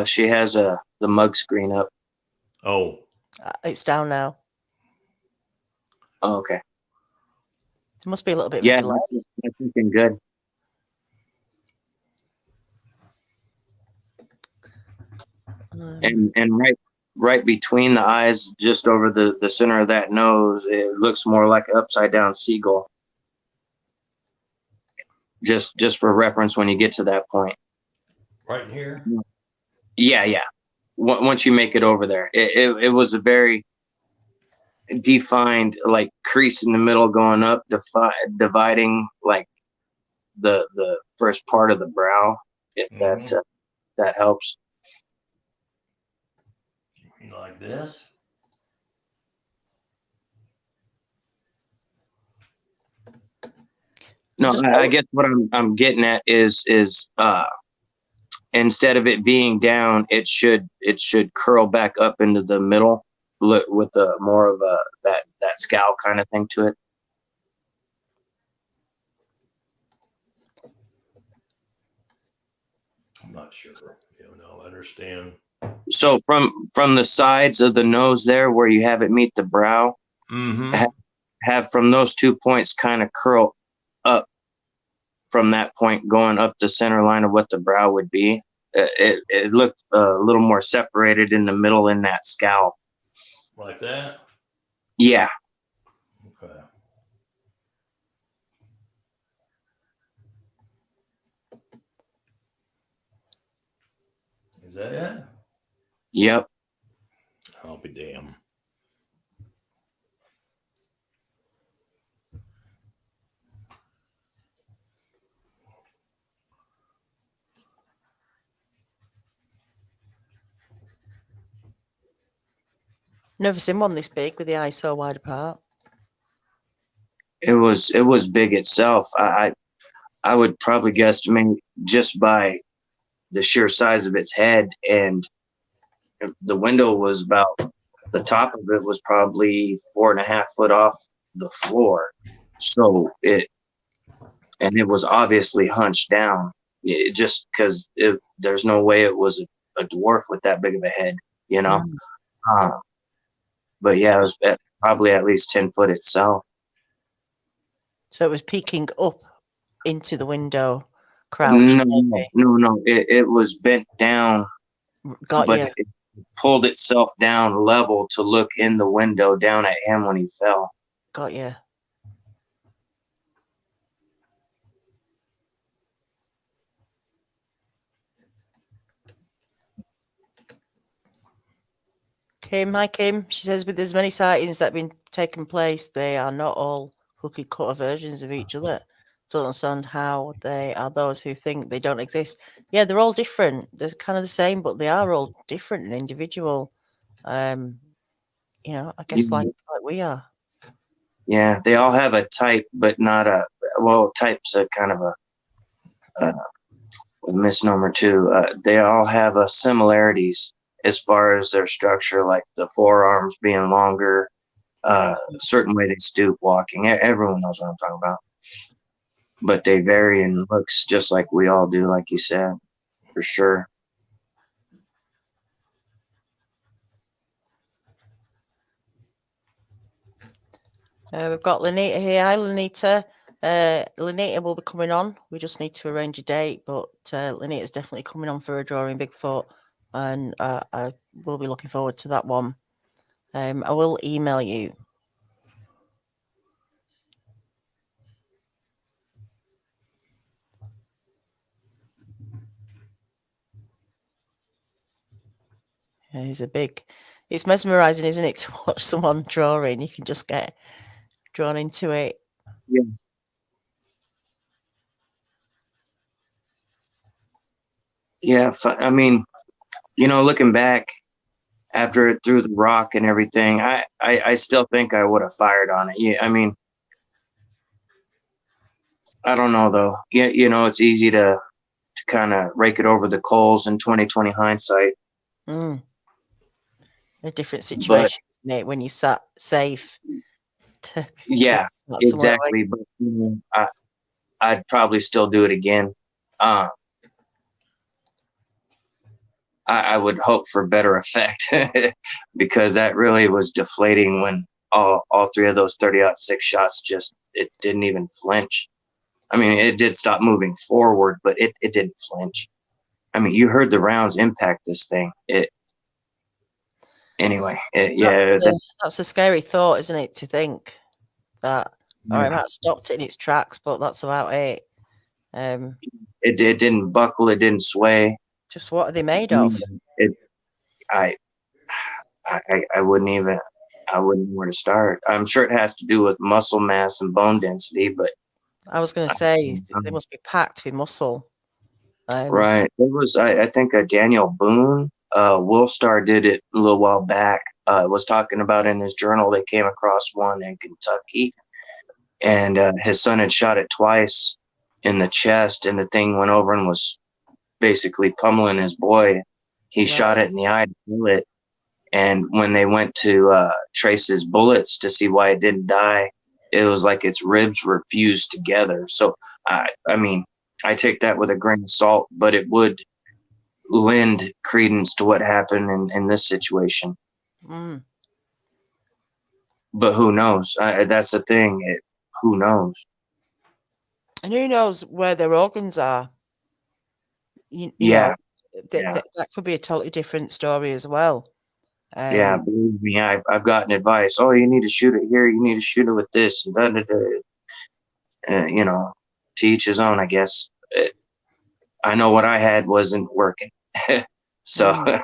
She has the mug screen up. Oh, It's down now. Oh, okay. There must be a little bit of Yeah, a delay. that's looking good. And right between the eyes, just over the center of that nose, it looks more like an upside down seagull. Just for reference, when you get to that point. Right in here. Yeah. Once you make it over there, it was a very defined like crease in the middle going up, dividing like the first part of the brow. If that helps. Like this. No, I guess what I'm getting at is instead of it being down, it should curl back up into the middle with a more of a that scowl kind of thing to it. I'm not sure. I understand. So from the sides of the nose there, where you have it meet the brow, have from those 2 points kind of curl up from that point, going up the center line of what the brow would be. It looked a little more separated in the middle in that scowl. Like that? Yeah. Okay. Is that it? Yep. I'll be damned. Never seen one this big with the eyes so wide apart. It was big itself. I would probably guesstimate just by the sheer size of its head, and the window was about the top of it was probably 4.5 foot off the floor. So it was obviously hunched down. Just because there's no way it was a dwarf with that big of a head, But yeah, it was probably at least 10 foot itself. So it was peeking up into the window, crouched. No. It was bent down. Got you. It pulled itself down level to look in the window down at him when he fell. Got you. Hi Kim. She says, with as many sightings that have been taking place, they are not all cookie cutter versions of each other. Don't understand how they are those who think they don't exist. Yeah, they're all different. They're kind of the same, but they are all different and individual. I guess like we are. Yeah, they all have a type, but not type's a kind of a misnomer too. They all have similarities as far as their structure, like the forearms being longer, a certain way they stoop walking. Everyone knows what I'm talking about. But they vary in looks just like we all do, like you said, for sure. We've got Lanita here. Hi, Lanita. Lanita will be coming on. We just need to arrange a date, but Lanita's definitely coming on for a drawing Bigfoot, and I will be looking forward to that one. I will email you. Yeah, it's mesmerizing, isn't it, to watch someone drawing? You can just get drawn into it. Yeah. Yeah, I mean, looking back after it threw the rock and everything, I still think I would have fired on it. Yeah, I mean, I don't know though. Yeah, it's easy to kind of rake it over the coals in 2020 hindsight. A different situation, isn't it, when you sat safe? Yeah, exactly. But I'd probably still do it again. I would hope for better effect because that really was deflating when all three of those 30-06 shots it didn't even flinch. I mean, it did stop moving forward, but it didn't flinch. I mean, you heard the rounds impact this thing. That's a scary thought, isn't it? To think that, all right, it might have stopped it in its tracks, but that's about it. It didn't buckle. It didn't sway. Just what are they made of? I wouldn't even. I wouldn't know where to start. I'm sure it has to do with muscle mass and bone density, but I was going to say they must be packed with muscle. Right. It was, I think, Daniel Boone, Wolfstar did it a little while back. Was talking about in his journal they came across one in Kentucky, and his son had shot it twice in the chest, and the thing went over and was basically pummeling his boy. He shot it in the eye to kill it, and when they went to trace his bullets to see why it didn't die, it was like its ribs were fused together. So I mean, I take that with a grain of salt, but it would lend credence to what happened in this situation. Mm. But who knows? That's the thing. Who knows? And who knows where their organs are? You know, that could be a totally different story as well. Yeah, believe me, I've gotten advice. Oh, you need to shoot it here. You need to shoot it with this. And you know, to each his own, I guess. I know what I had wasn't working. So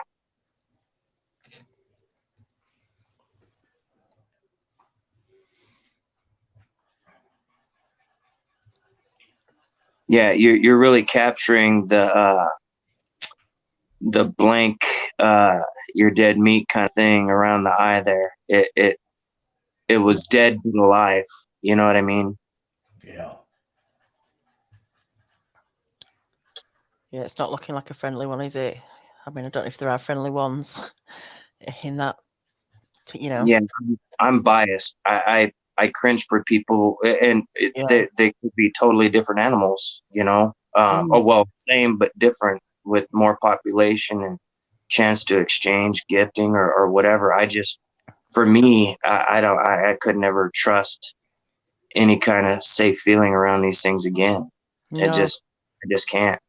yeah, you're really capturing the blank your dead meat kind of thing around the eye there. It was dead but alive. You know what I mean? Yeah. Yeah, it's not looking like a friendly one, is it? I mean, I don't know if there are friendly ones in that, you know. Yeah, I'm biased. I cringe for people, and they could be totally different animals, you know. Oh, well, same but different, with more population and chance to exchange gifting or whatever. For me, I could never trust any kind of safe feeling around these things again. No. I just can't.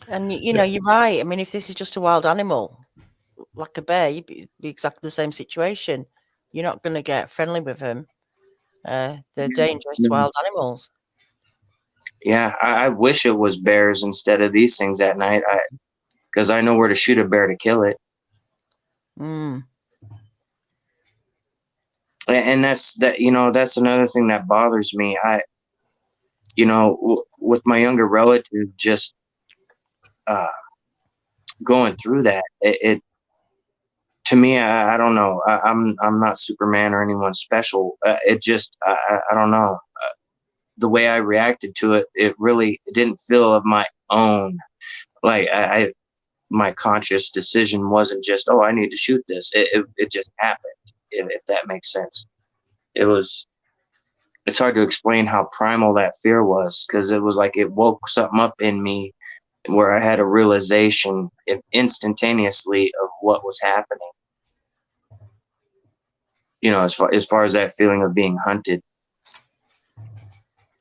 And you know, you're right. I mean, if this is just a wild animal, like a bear, you'd be exactly the same situation. You're not going to get friendly with them. They're dangerous wild animals. Yeah, I wish it was bears instead of these things at night. Because I know where to shoot a bear to kill it. And that's another thing that bothers me. With my younger relative, just going through that, it to me, I don't know. I'm not Superman or anyone special. I don't know. The way I reacted to it, it didn't feel of my own. Like my conscious decision wasn't just, oh, I need to shoot this. It just happened. If that makes sense. It's hard to explain how primal that fear was, because it was like it woke something up in me where I had a realization instantaneously of what was happening. You know, as far as that feeling of being hunted.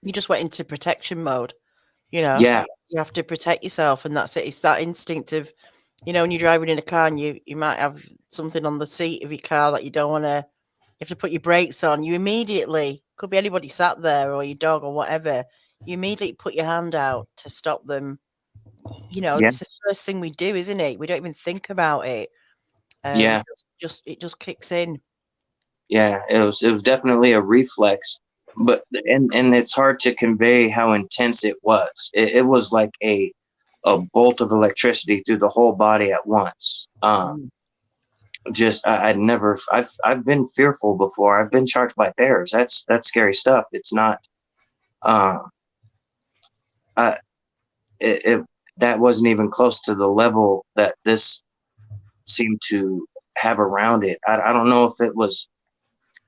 You just went into protection mode. You know, yeah, you have to protect yourself, and that's it. It's that instinct of, you know, when you're driving in a car and you might have something on the seat of your car that you don't want to. You have to put your brakes on. You immediately, could be anybody sat there or your dog or whatever, you immediately put your hand out to stop them. You know, it's the first thing we do, isn't it? We don't even think about it. It just kicks in. Yeah, it was definitely a reflex, but and it's hard to convey how intense it was. It was like a bolt of electricity through the whole body at once. I've been fearful before. I've been charged by bears. That's scary stuff. It's not. That wasn't even close to the level that this seemed to have around it. I don't know if it was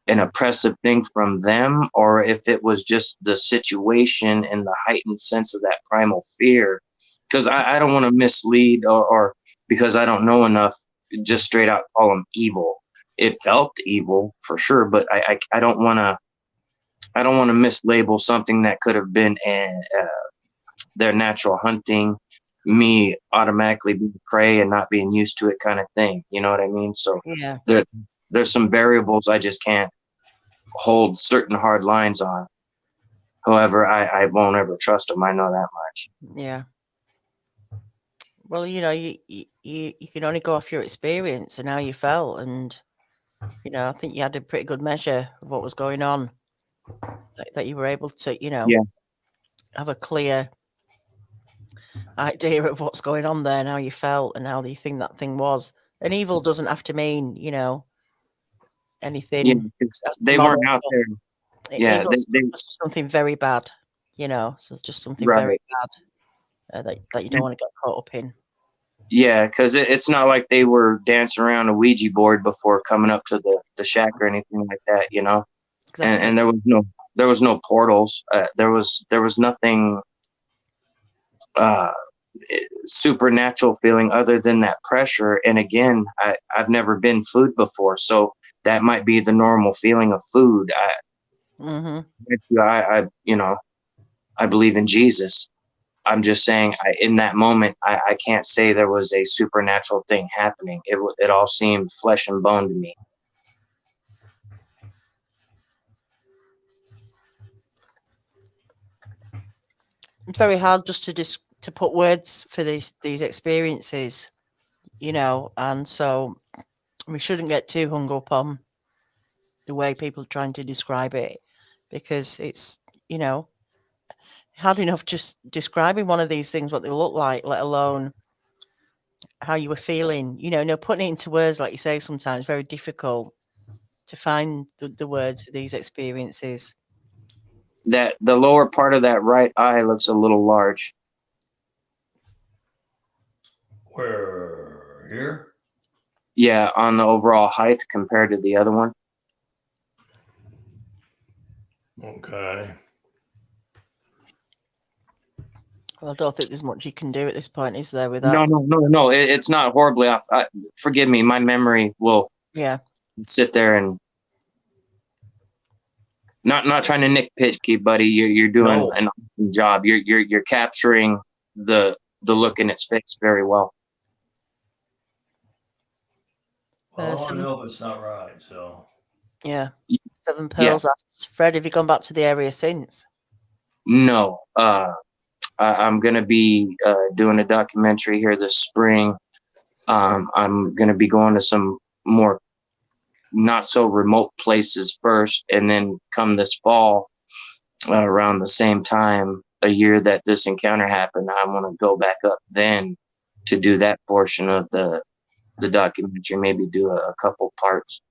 an oppressive thing from them, or if it was just the situation and the heightened sense of that primal fear. Because I don't want to mislead, or because I don't know enough, just straight out call them evil. It felt evil for sure, but I don't want to. I don't want to mislabel something that could have been their natural hunting, me automatically being prey and not being used to it kind of thing. You know what I mean? So Yeah. there's some variables I just can't hold certain hard lines on. However, I won't ever trust them. I know that much. Yeah. Well, you know, you can only go off your experience and how you felt, and you know, I think you had a pretty good measure of what was going on, that you were able to, you know, have a clear idea of what's going on there and how you felt and how you think that thing was. And evil doesn't have to mean, you know, anything. Yeah, they weren't out there. Yeah, Evil's just something very bad, you know. So it's just something very bad that you don't want to get caught up in. Yeah, because it's not like they were dancing around a Ouija board before coming up to the shack or anything like that, you know. Exactly. And there was no portals. There was nothing supernatural feeling other than that pressure. And again, I've never been food before, so that might be the normal feeling of food. I you know, I believe in Jesus. I'm just saying, in that moment, I can't say there was a supernatural thing happening. It all seemed flesh and bone to me. It's very hard just to put words for these experiences, you know, and so we shouldn't get too hung up on the way people are trying to describe it, because it's, you know, hard enough just describing one of these things, what they look like, let alone how you were feeling. You know, putting it into words, like you say, sometimes very difficult to find the words of these experiences. That the lower part of that right eye looks a little large. Where? Here? Yeah, on the overall height compared to the other one. Okay. Well, I don't think there's much you can do at this point, is there, with that? No. It's not horribly off. Forgive me, my memory will sit there and not trying to nitpick you, buddy. You're doing an awesome job. You're capturing the look in its face very well. Well, I know if it's not right, so. Yeah. Seven Pearls asks, Fred, have you gone back to the area since? No. I'm going to be doing a documentary here this spring. I'm going to be going to some more not so remote places first, and then come this fall, around the same time, a year that this encounter happened, I want to go back up then to do that portion of the documentary, maybe do a couple parts.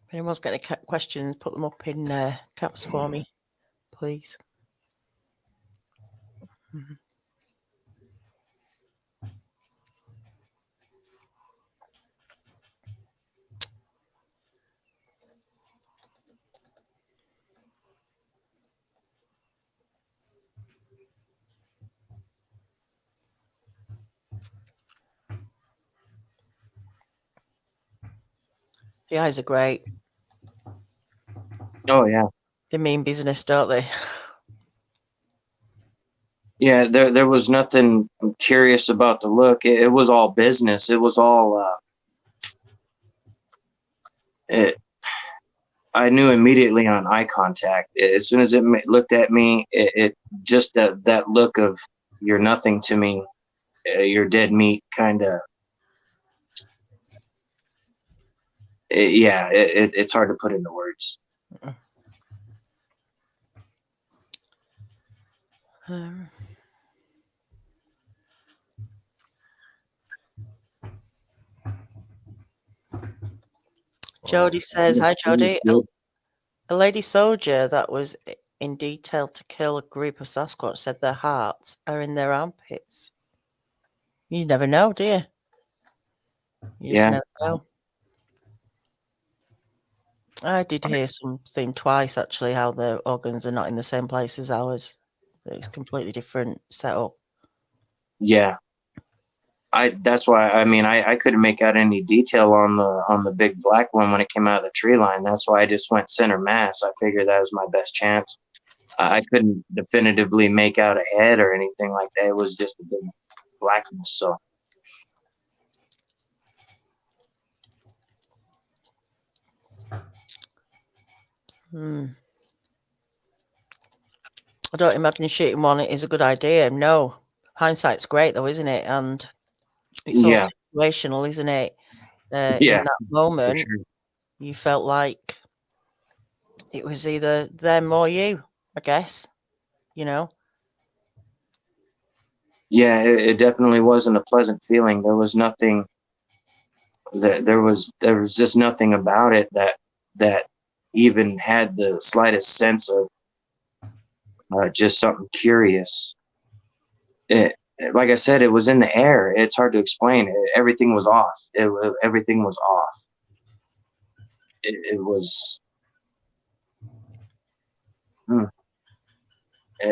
If anyone's got any questions, put them up in caps for me, please. The eyes are great. Oh, yeah. They mean business, don't they? Yeah, there was nothing curious about the look. It was all business. It was all I knew immediately on eye contact. As soon as it looked at me, it just that look of you're nothing to me, you're dead meat kind of. It's hard to put into words. Jody says, hi, Jody. A lady soldier that was in detail to kill a group of Sasquatch said their hearts are in their armpits. You never know, do you? You just never know. I did hear something twice, actually, how the organs are not in the same place as ours. It's completely different setup. Yeah. That's why, I mean, I couldn't make out any detail on the big black one when it came out of the tree line. That's why I just went center mass. I figured that was my best chance. I couldn't definitively make out a head or anything like that. It was just a big blackness. So I don't imagine shooting one is a good idea. No. Hindsight's great, though, isn't it? And it's all situational, isn't it? In that moment, sure, you felt like it was either them or you, I guess, you know? Yeah, it definitely wasn't a pleasant feeling. There was nothing that there was just nothing about it that even had the slightest sense of just something curious. Like I said, it was in the air. It's hard to explain. Everything was off. Everything was off. It was.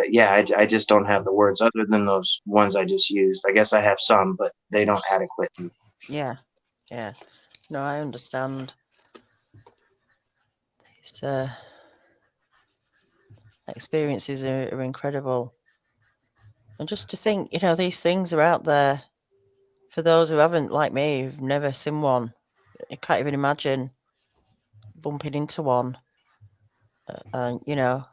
Yeah, I just don't have the words other than those ones I just used. I guess I have some, but they don't adequately. Yeah. No, I understand. These experiences are incredible. And just to think, you know, these things are out there for those who haven't, like me, who've never seen one. I can't even imagine bumping into one. You know,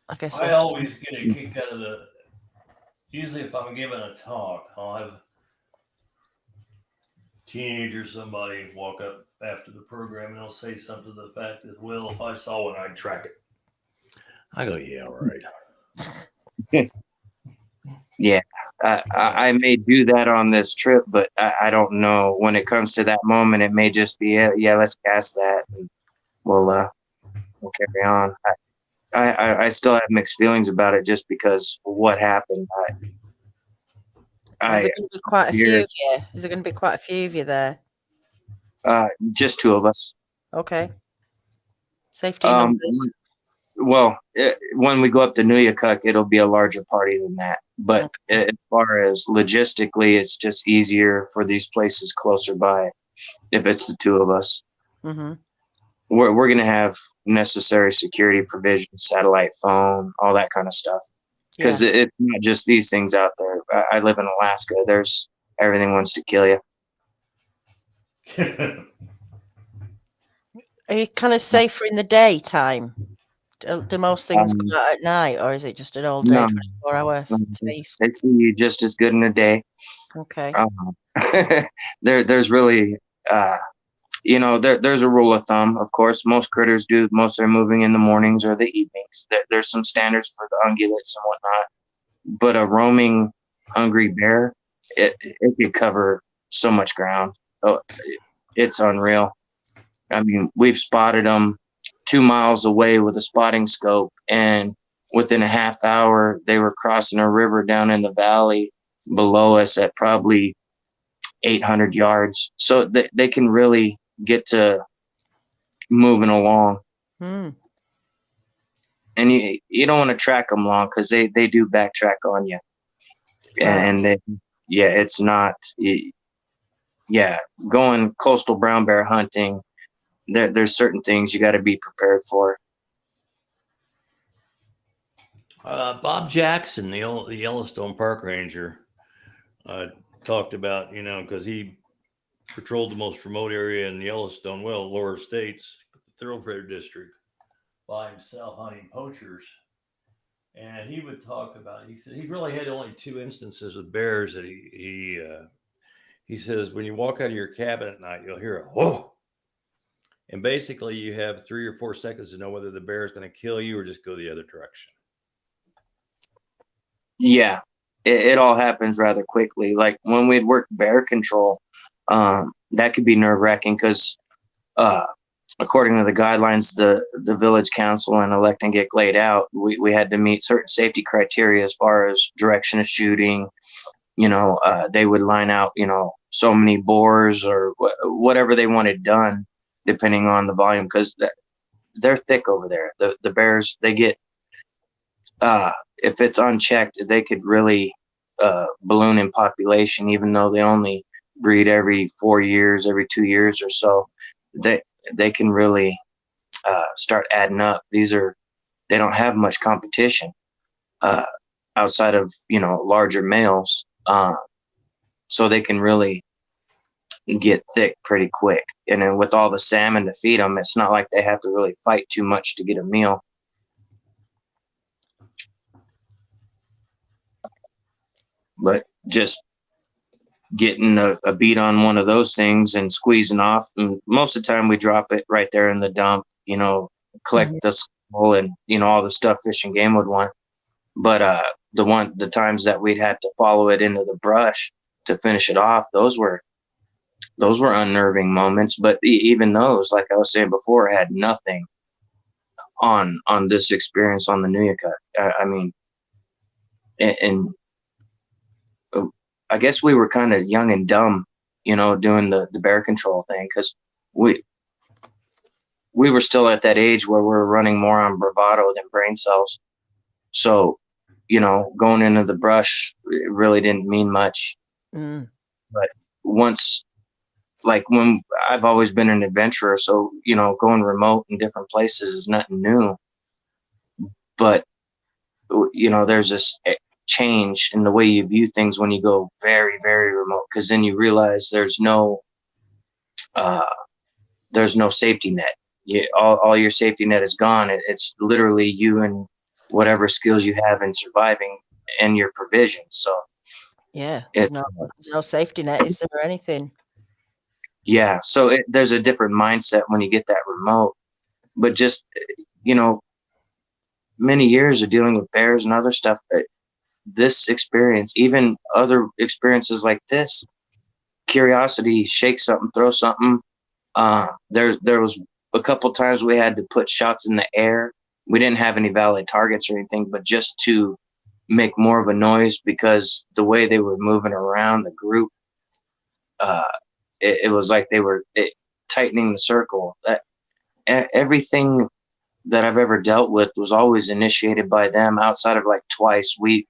I guess I always get a kick out of usually if I'm giving a talk, I'll have teenager, somebody walk up after the program and they'll say something to the fact that, well, if I saw one, I'd track it. I go, yeah, all right. Yeah, I may do that on this trip, but I don't know. When it comes to that moment, it may just be, yeah, let's cast that, and we'll carry on. I still have mixed feelings about it just because what happened. Is there going to be quite a few of you? Is there going to be quite a few of you there? Just two of us. Okay. Safety numbers. Well, when we go up to Nuyakuk, it'll be a larger party than that. But as far as logistically, it's just easier for these places closer by if it's the two of us. Mm-hmm. We're going to have necessary security provisions, satellite phone, all that kind of stuff. Because it's not just these things out there. I live in Alaska. There's everything wants to kill you. Are you kind of safer in the daytime? Do most things come out at night, or is it just an all day 24-hour feast? It's just as good in the day. Okay. There's really, there's a rule of thumb. Of course, most critters do most of their moving in the mornings or the evenings. There's some standards for the ungulates and whatnot, but a roaming hungry bear, it could cover so much ground. Oh, it's unreal. I mean, we've spotted them 2 miles away with a spotting scope, and within a half hour, they were crossing a river down in the valley below us at probably 800 yards. So they can really get to moving along. And you don't want to track them long because they do backtrack on you. And it's not, going coastal brown bear hunting, there's certain things you got to be prepared for. Bob Jackson, the Yellowstone Park Ranger, talked about, because he patrolled the most remote area in Yellowstone, lower states, the Thoroughfare District, by himself hunting poachers. And he would talk about, he said he really had only 2 instances with bears that he says, when you walk out of your cabin at night, you'll hear a whoa. And basically you have 3 or 4 seconds to know whether the bear is going to kill you or just go the other direction. Yeah, it all happens rather quickly. Like when we'd work bear control, that could be nerve-wracking because according to the guidelines the village council and elect and get laid out, we had to meet certain safety criteria as far as direction of shooting. They would line out, so many bores or whatever they wanted done, depending on the volume, because they're thick over there. The bears, they get, if it's unchecked, they could really balloon in population, even though they only breed every 4 years, every 2 years or so. They can really start adding up. They don't have much competition outside of larger males, so they can really get thick pretty quick. And then with all the salmon to feed them, it's not like they have to really fight too much to get a meal. But just getting a beat on one of those things and squeezing off, and most of the time we drop it right there in the dump, collect the skull and all the stuff Fish and Game would want. But the times that we'd have to follow it into the brush to finish it off, those were unnerving moments. But even those, like I was saying before, had nothing on this experience on the Nuyaka. I mean, and I guess we were kind of young and dumb, doing the bear control thing, because we were still at that age where we're running more on bravado than brain cells. So, going into the brush, it really didn't mean much. But once, like when I've always been an adventurer, so, going remote in different places is nothing new. But, there's this change in the way you view things when you go very, very remote, because then you realize there's no safety net. All your safety net is gone. It's literally you and whatever skills you have in surviving and your provisions. So there's no safety net, is there, or anything? Yeah, so there's a different mindset when you get that remote. But just many years of dealing with bears and other stuff, this experience, even other experiences like this, curiosity, shake something, throw something. There was a couple times we had to put shots in the air. We didn't have any valid targets or anything, but just to make more of a noise, because the way they were moving around the group, it was like they were tightening the circle. Everything that I've ever dealt with was always initiated by them, outside of like twice. We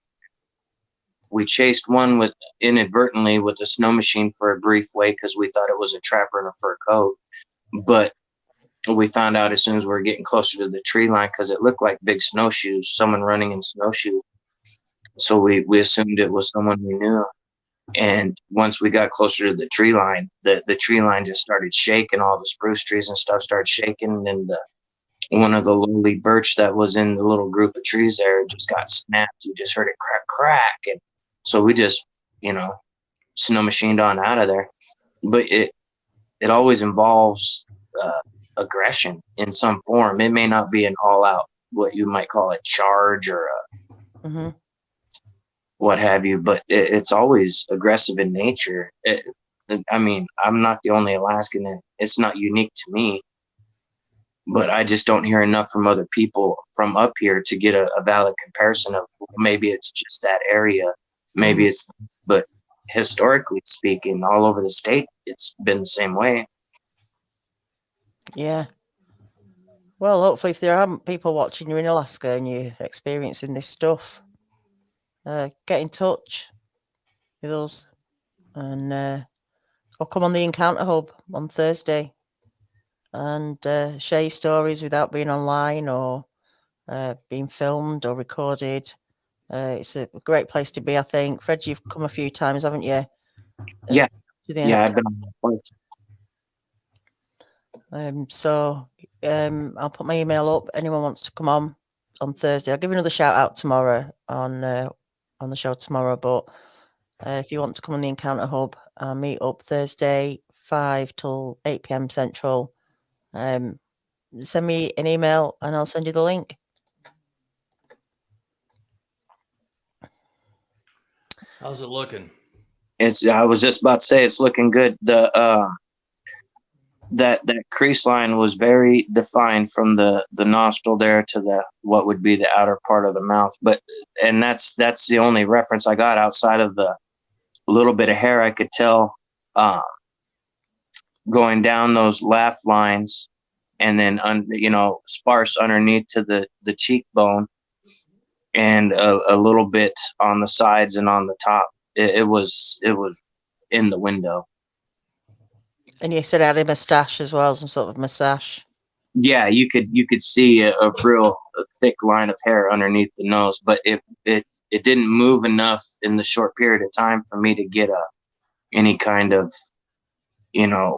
chased one inadvertently with a snow machine for a brief wait, because we thought it was a trapper in a fur coat. But we found out as soon as we were getting closer to the tree line, because it looked like big snowshoes, someone running in snowshoes. So we assumed it was someone we knew. And once we got closer to the tree line, the tree line just started shaking. All the spruce trees and stuff started shaking. And one of the lowly birch that was in the little group of trees there just got snapped. You just heard it crack, crack. And so we just, snow machined on out of there. But it always involves aggression in some form. It may not be an all-out, what you might call a charge or what have you, but it's always aggressive in nature. I mean, I'm not the only Alaskan, and it's not unique to me, but I just don't hear enough from other people from up here to get a valid comparison of maybe it's just that area, maybe it's, but historically speaking, all over the state, it's been the same way. Yeah. Well, hopefully, if there aren't people watching you in Alaska and you're experiencing this stuff, get in touch with us, and or come on the Encounter Hub on Thursday and share your stories without being online or being filmed or recorded. It's a great place to be, I think. Fred, you've come a few times, haven't you? Yeah. I've been on that. So I'll put my email up. Anyone wants to come on Thursday, I'll give you another shout out tomorrow on the show tomorrow. But if you want to come on the Encounter Hub, I'll meet up Thursday 5 till 8 p.m. Central. Send me an email and I'll send you the link. How's it looking? I was just about to say it's looking good. that crease line was very defined from the nostril there to the what would be the outer part of the mouth. But and that's the only reference I got outside of the little bit of hair I could tell going down those laugh lines, and then sparse underneath to the cheekbone, and a little bit on the sides and on the top. It was in the window. And you said it had a mustache as well, some sort of mustache. Yeah, you could see a real thick line of hair underneath the nose, but it didn't move enough in the short period of time for me to get any kind of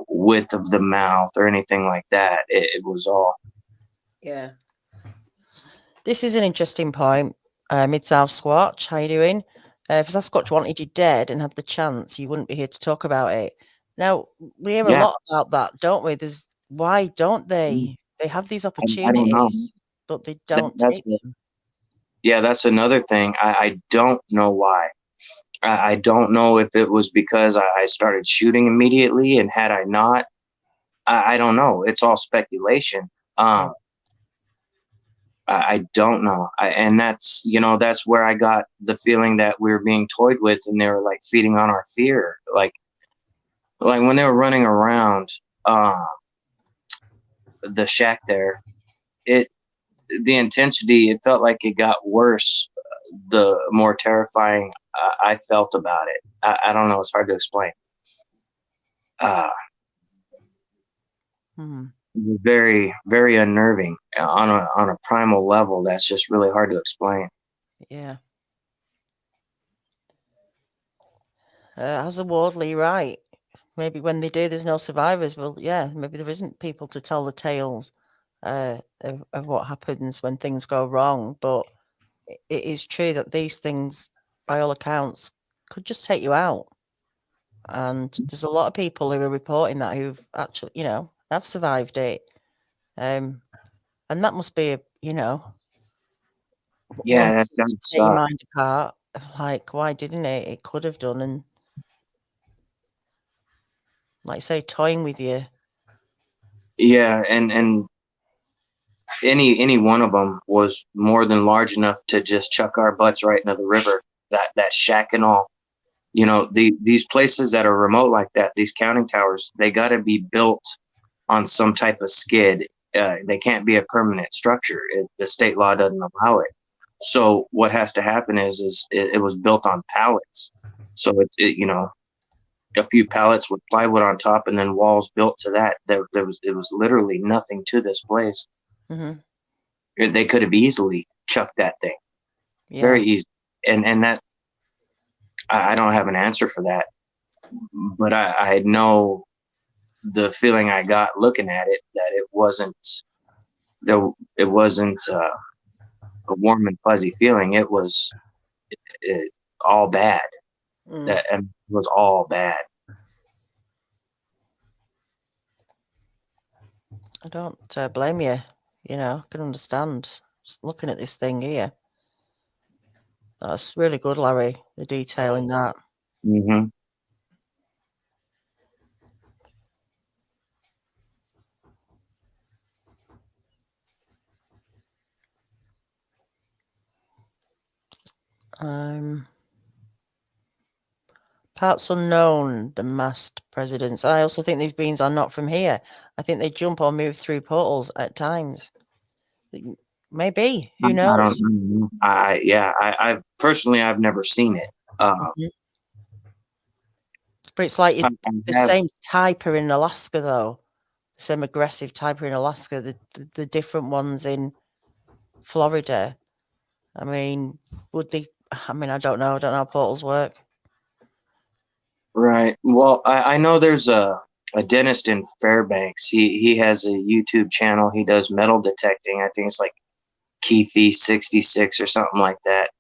width of the mouth or anything like that. It was all. Yeah. This is an interesting point. Mid-South Squatch, how you doing? If Sasquatch wanted you dead and had the chance, you wouldn't be here to talk about it. Now, we hear a lot about that, don't we? Why don't they? They have these opportunities, I don't know. but they don't take them. Yeah, that's another thing. I don't know why. I don't know if it was because I started shooting immediately, and had I not, I don't know. It's all speculation. Yeah. I don't know. And that's where I got the feeling that we were being toyed with, and they were like feeding on our fear. Like when they were running around the shack there, the intensity, it felt like it got worse the more terrifying I felt about it. I don't know. It's hard to explain. It was very, very unnerving on a primal level. That's just really hard to explain. Yeah. Has a Wardley right? Maybe when they do, there's no survivors. Well, yeah, maybe there isn't people to tell the tales of what happens when things go wrong. But it is true that these things, by all accounts, could just take you out. And there's a lot of people who are reporting that who've actually, have survived it. And that must be yeah, that to tear your mind apart. Like, why didn't it? It could have done, and like say, toying with you. Yeah, and any one of them was more than large enough to just chuck our butts right into the river. That shack and all. These places that are remote like that, these counting towers, they got to be built on some type of skid. They can't be a permanent structure. The state law doesn't allow it. So what has to happen is it was built on pallets. So a few pallets with plywood on top, and then walls built to that. It was literally nothing to this place. Mm-hmm. They could have easily chucked that thing, very easy. And that I don't have an answer for that, but I know the feeling I got looking at it, that it wasn't a warm and fuzzy feeling. It was all bad. That it was all bad. I don't blame you. I can understand. Just looking at this thing here. That's really good, Larry, the detail in that. Mm-hmm. Parts unknown, the masked presidents. I also think these beings are not from here. I think they jump or move through portals at times. Maybe. Who knows? I personally, I've never seen it. But it's like the same type are in Alaska, though. The same aggressive type are in Alaska. The different ones in Florida. I mean, would they? I mean, I don't know. I don't know how portals work. Right. Well, I know there's a dentist in Fairbanks. He has a YouTube channel. He does metal detecting. I think it's like Keithy 66 or something like that.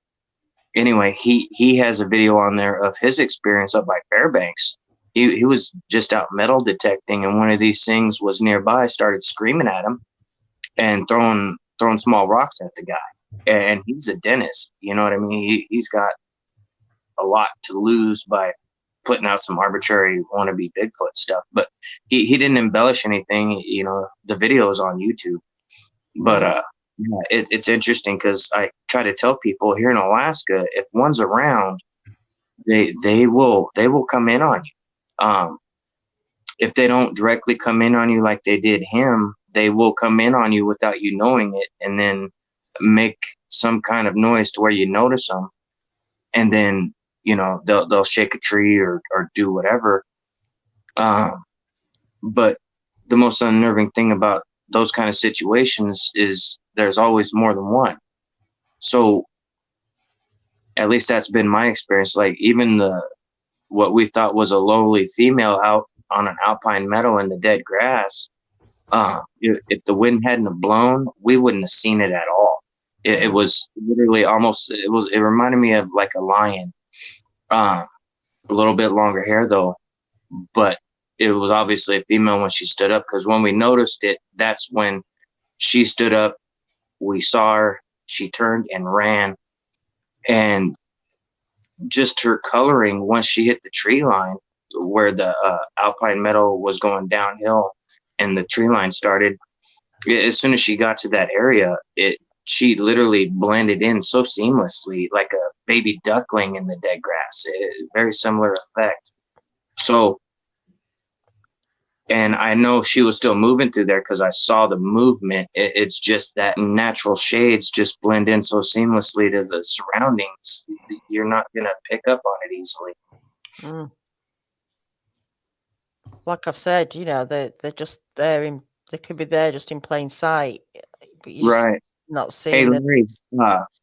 Anyway, he has a video on there of his experience up by Fairbanks. He was just out metal detecting, and one of these things was nearby, started screaming at him and throwing small rocks at the guy. And he's a dentist. You know what I mean? He's got a lot to lose by putting out some arbitrary wannabe Bigfoot stuff, but he didn't embellish anything. You know, the video is on YouTube, but yeah, it's interesting because I try to tell people here in Alaska, if one's around, they will come in on you. If they don't directly come in on you like they did him, they will come in on you without you knowing it, and then make some kind of noise to where you notice them, and then you know they'll shake a tree or do whatever. But the most unnerving thing about those kind of situations is there's always more than one. So at least that's been my experience. Like even what we thought was a lowly female out on an alpine meadow in the dead grass, if the wind hadn't have blown, we wouldn't have seen it at all. It was literally it reminded me of like a lion. A little bit longer hair though, but it was obviously a female when she stood up, because when we noticed it, that's when she stood up. We saw her, she turned and ran, and just her coloring once she hit the tree line where the alpine meadow was going downhill and the tree line started, as soon as she got to that area, she literally blended in so seamlessly, like a baby duckling in the dead grass. Very similar effect. So, and I know she was still moving through there because I saw the movement. It's just that natural shades just blend in so seamlessly to the surroundings. You're not going to pick up on it easily. Like I've said, you know, they're just there they could be there just in plain sight, but you just Right. not seeing them. Larry,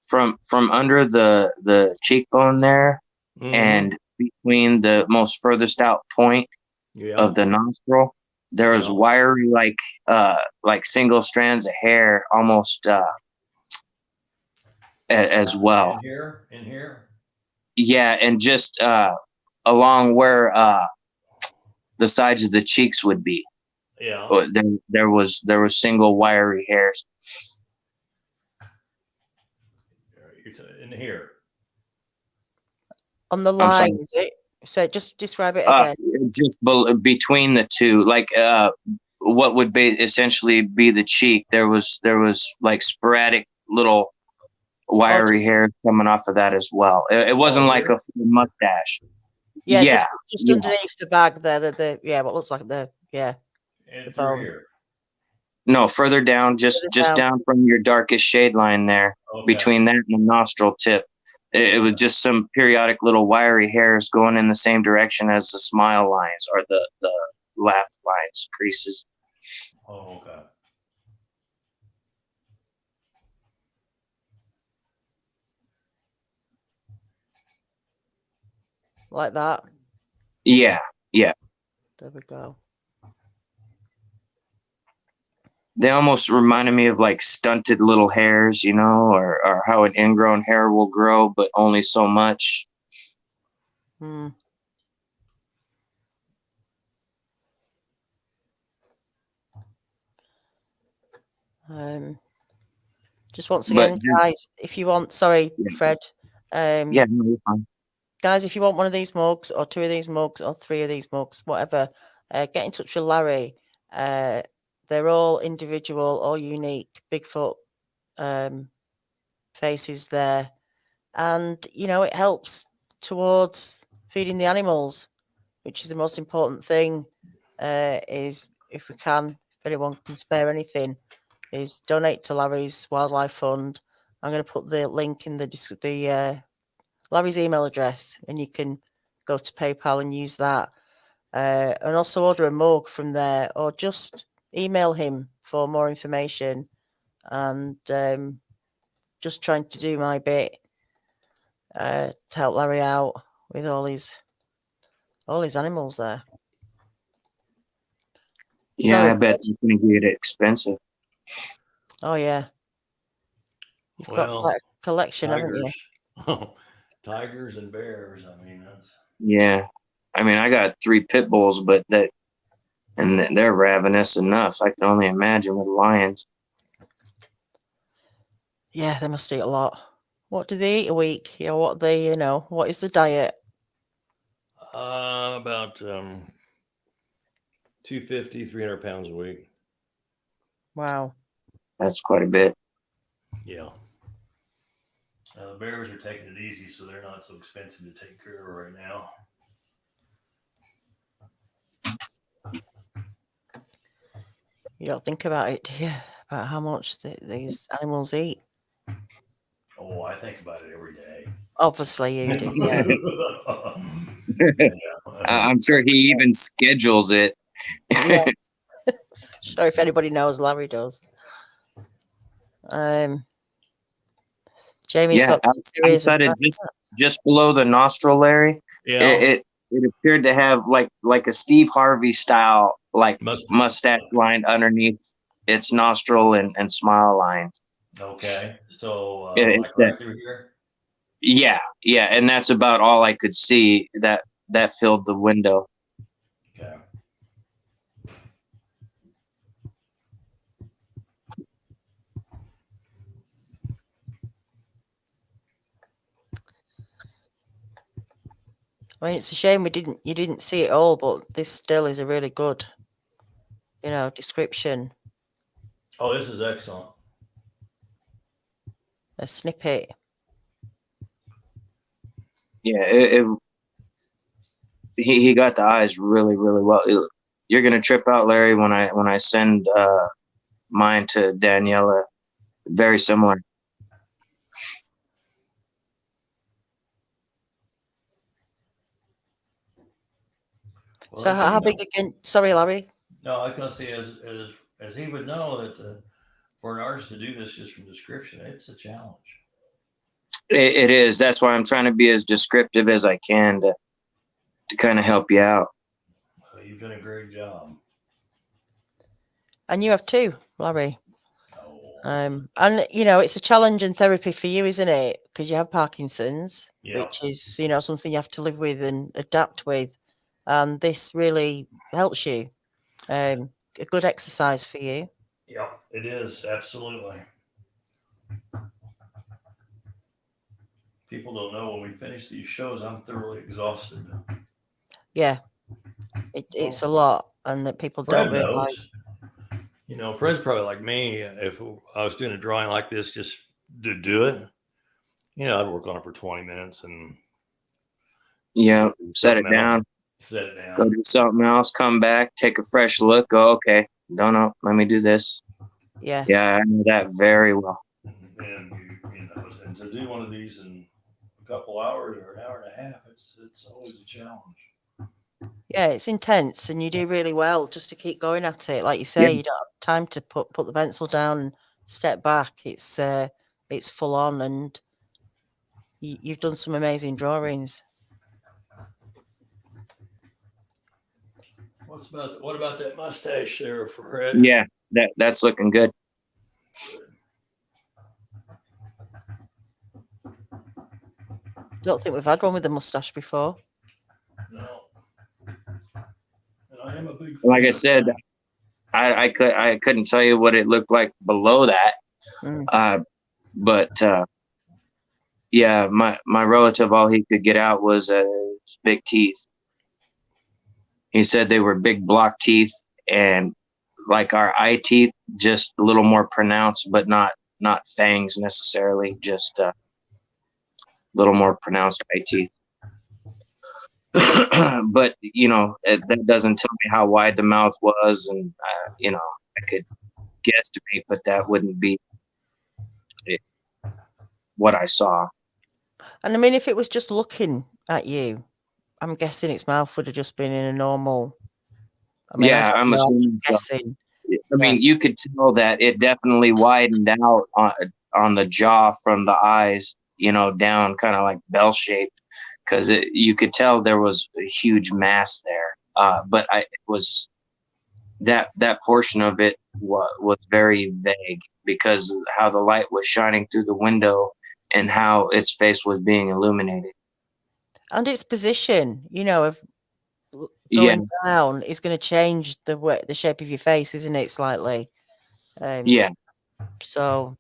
from under the cheekbone there, and between the most furthest out point of the nostril, there was wiry like single strands of hair almost as well. In here. Yeah, and just along where the sides of the cheeks would be. Yeah. There was single wiry hairs. In here. On the line, is it? So just describe it again. Just between the two, like what would essentially be the cheek. There was like sporadic little wiry hair coming off of that as well. It wasn't like a full mustache. Yeah, just underneath the bag there. What looks like and the bone. Here. No, further down, just down from your darkest shade line there, between that and the nostril tip. It was just some periodic little wiry hairs going in the same direction as the smile lines or the laugh lines, creases. Oh, okay. Like that? Yeah. There we go. They almost reminded me of like stunted little hairs, you know, or how an ingrown hair will grow, but only so much. Just once again, guys, if you want, sorry, Fred. No, you're fine. Guys, if you want one of these mugs or 2 of these mugs or 3 of these mugs, whatever, get in touch with Larry. They're all individual or unique Bigfoot faces there. And, you know, it helps towards feeding the animals, which is the most important thing, is if we can, if anyone can spare anything, is donate to Larry's Wildlife Fund. I'm going to put the link in the Larry's email address, and you can go to PayPal and use that. And also order a mug from there, or just email him for more information. And just trying to do my bit to help Larry out with all his animals there. Yeah, sorry, I bet it's going to get expensive. Oh yeah, you've got quite a collection, haven't you? Tigers and bears. I mean, that's. Yeah, I mean, I got 3 pit bulls, but they're ravenous enough. I can only imagine with lions. Yeah, they must eat a lot. What do they eat a week? What is the diet? About 250, 300 pounds a week. Wow. That's quite a bit. Yeah. The bears are taking it easy, so they're not so expensive to take care of right now. You don't think about it, do you? About how much these animals eat. Oh, I think about it every day. Obviously, you do. Yeah. I'm sure he even schedules it. Yes. Sure, if anybody knows, Larry does. Jamie's got serious outside of just below the nostril, Larry. Yeah. It appeared to have like a Steve Harvey style like mustache line underneath its nostril and smile line. Okay, so like right through here. Yeah, and that's about all I could see. That filled the window. Okay. I mean, it's a shame you didn't see it all, but this still is a really good, description. Oh, this is excellent. A snippet. Yeah, he got the eyes really, really well. You're gonna trip out, Larry, when I send mine to Daniela. Very similar. Well, so how big again? Sorry, Larry. No, I was going to say, as he would know, that for an artist to do this just from description, it's a challenge. It is. That's why I'm trying to be as descriptive as I can to kind of help you out. Well, you've done a great job. And you have too, Larry. And it's a challenge and therapy for you, isn't it? Because you have Parkinson's, which is something you have to live with and adapt with, and this really helps you. A good exercise for you. Yeah, it is, absolutely. People don't know when we finish these shows, I'm thoroughly exhausted. Yeah, it's a lot, and that people don't realize. Fred's probably like me. If I was doing a drawing like this just to do it, I'd work on it for 20 minutes and set it down, go do something else, come back, take a fresh look, go, okay, don't know, let me do this. Yeah, I know that very well. And to do one of these in a couple hours or an hour and a half, it's always a challenge. Yeah, it's intense, and you do really well just to keep going at it. Like you say, you don't have time to put the pencil down and step back. It's full on, and you've done some amazing drawings. What about that mustache there, Fred? Yeah, that's looking good. Don't think we've had one with a mustache before. No. And I am a big fan. Like I said, I couldn't tell you what it looked like below that. But my relative, all he could get out was big teeth. He said they were big block teeth, and like our eye teeth, just a little more pronounced, but not fangs necessarily, just a little more pronounced eye teeth. But that doesn't tell me how wide the mouth was, and I could guesstimate, but that wouldn't be what I saw. And I mean, if it was just looking at you, I'm guessing its mouth would have just been in a normal. I'm assuming guessing. I mean, you could tell that it definitely widened out on the jaw from the eyes, down kind of like bell shaped, because you could tell there was a huge mass there. But it was that portion of it was very vague because of how the light was shining through the window and how its face was being illuminated. And its position, of going down is going to change the shape of your face, isn't it? Slightly. So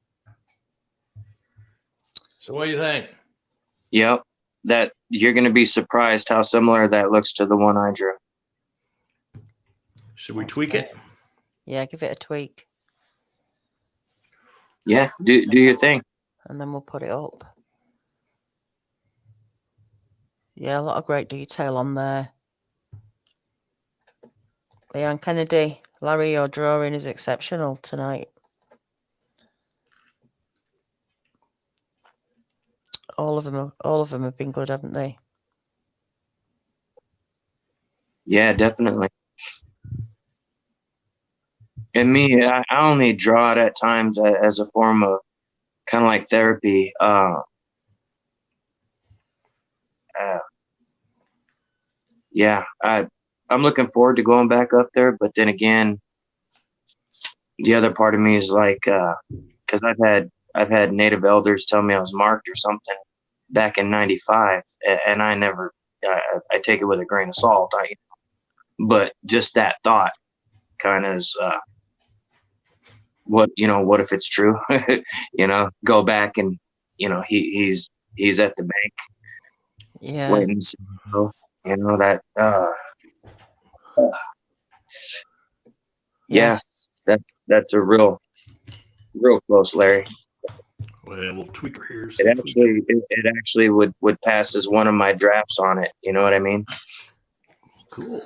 what do you think? Yep, that you're going to be surprised how similar that looks to the one I drew. Should we tweak it? Yeah, give it a tweak. Yeah, do your thing. And then we'll put it up. Yeah, a lot of great detail on there. Leanne Kennedy, Larry, your drawing is exceptional tonight. All of them have been good, haven't they? Yeah, definitely. And me, I only draw it at times as a form of kind of like therapy. Yeah, I'm looking forward to going back up there, but then again, the other part of me is like, because I've had native elders tell me I was marked or something back in '95, and I never, I take it with a grain of salt. But just that thought kind of is, what if it's true? Go back and he's at the bank, waiting to see, that. Yes, that's a real close, Larry. Well, we'll tweak her here. It actually would pass as one of my drafts on it. You know what I mean? Cool.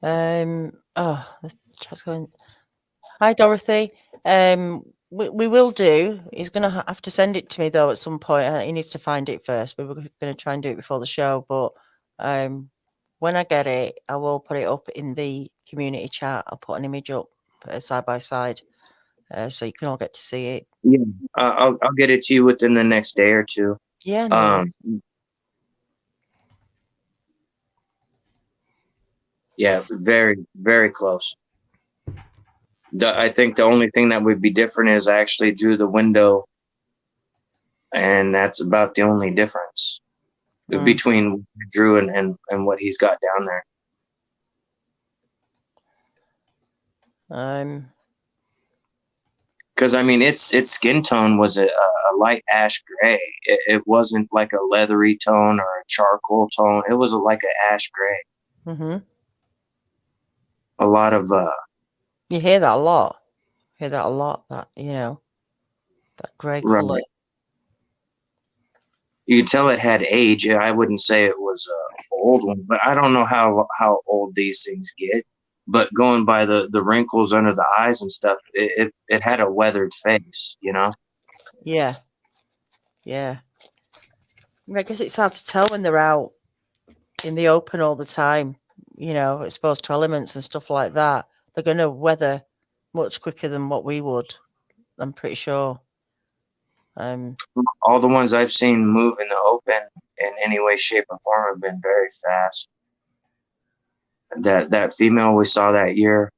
This chat's going. Hi, Dorothy. We will do. He's going to have to send it to me though at some point. He needs to find it first. We were going to try and do it before the show, but when I get it, I will put it up in the community chat. I'll put an image up side by side, so you can all get to see it. Yeah, I'll get it to you within the next day or two. Yeah. No Yeah, very, very close. I think the only thing that would be different is I actually drew the window, and that's about the only difference between what I drew and what he's got down there. Because I mean, its skin tone was a light ash gray. It wasn't like a leathery tone or a charcoal tone. It was like an ash gray. Mm-hmm. A lot of you hear that a lot. That that gray color. You could tell it had age. I wouldn't say it was an old one, but I don't know how old these things get. But going by the wrinkles under the eyes and stuff, it had a weathered face, Yeah. I guess it's hard to tell when they're out in the open all the time, exposed to elements and stuff like that. They're going to weather much quicker than what we would, I'm pretty sure. All the ones I've seen move in the open in any way, shape, or form have been very fast. That female we saw that year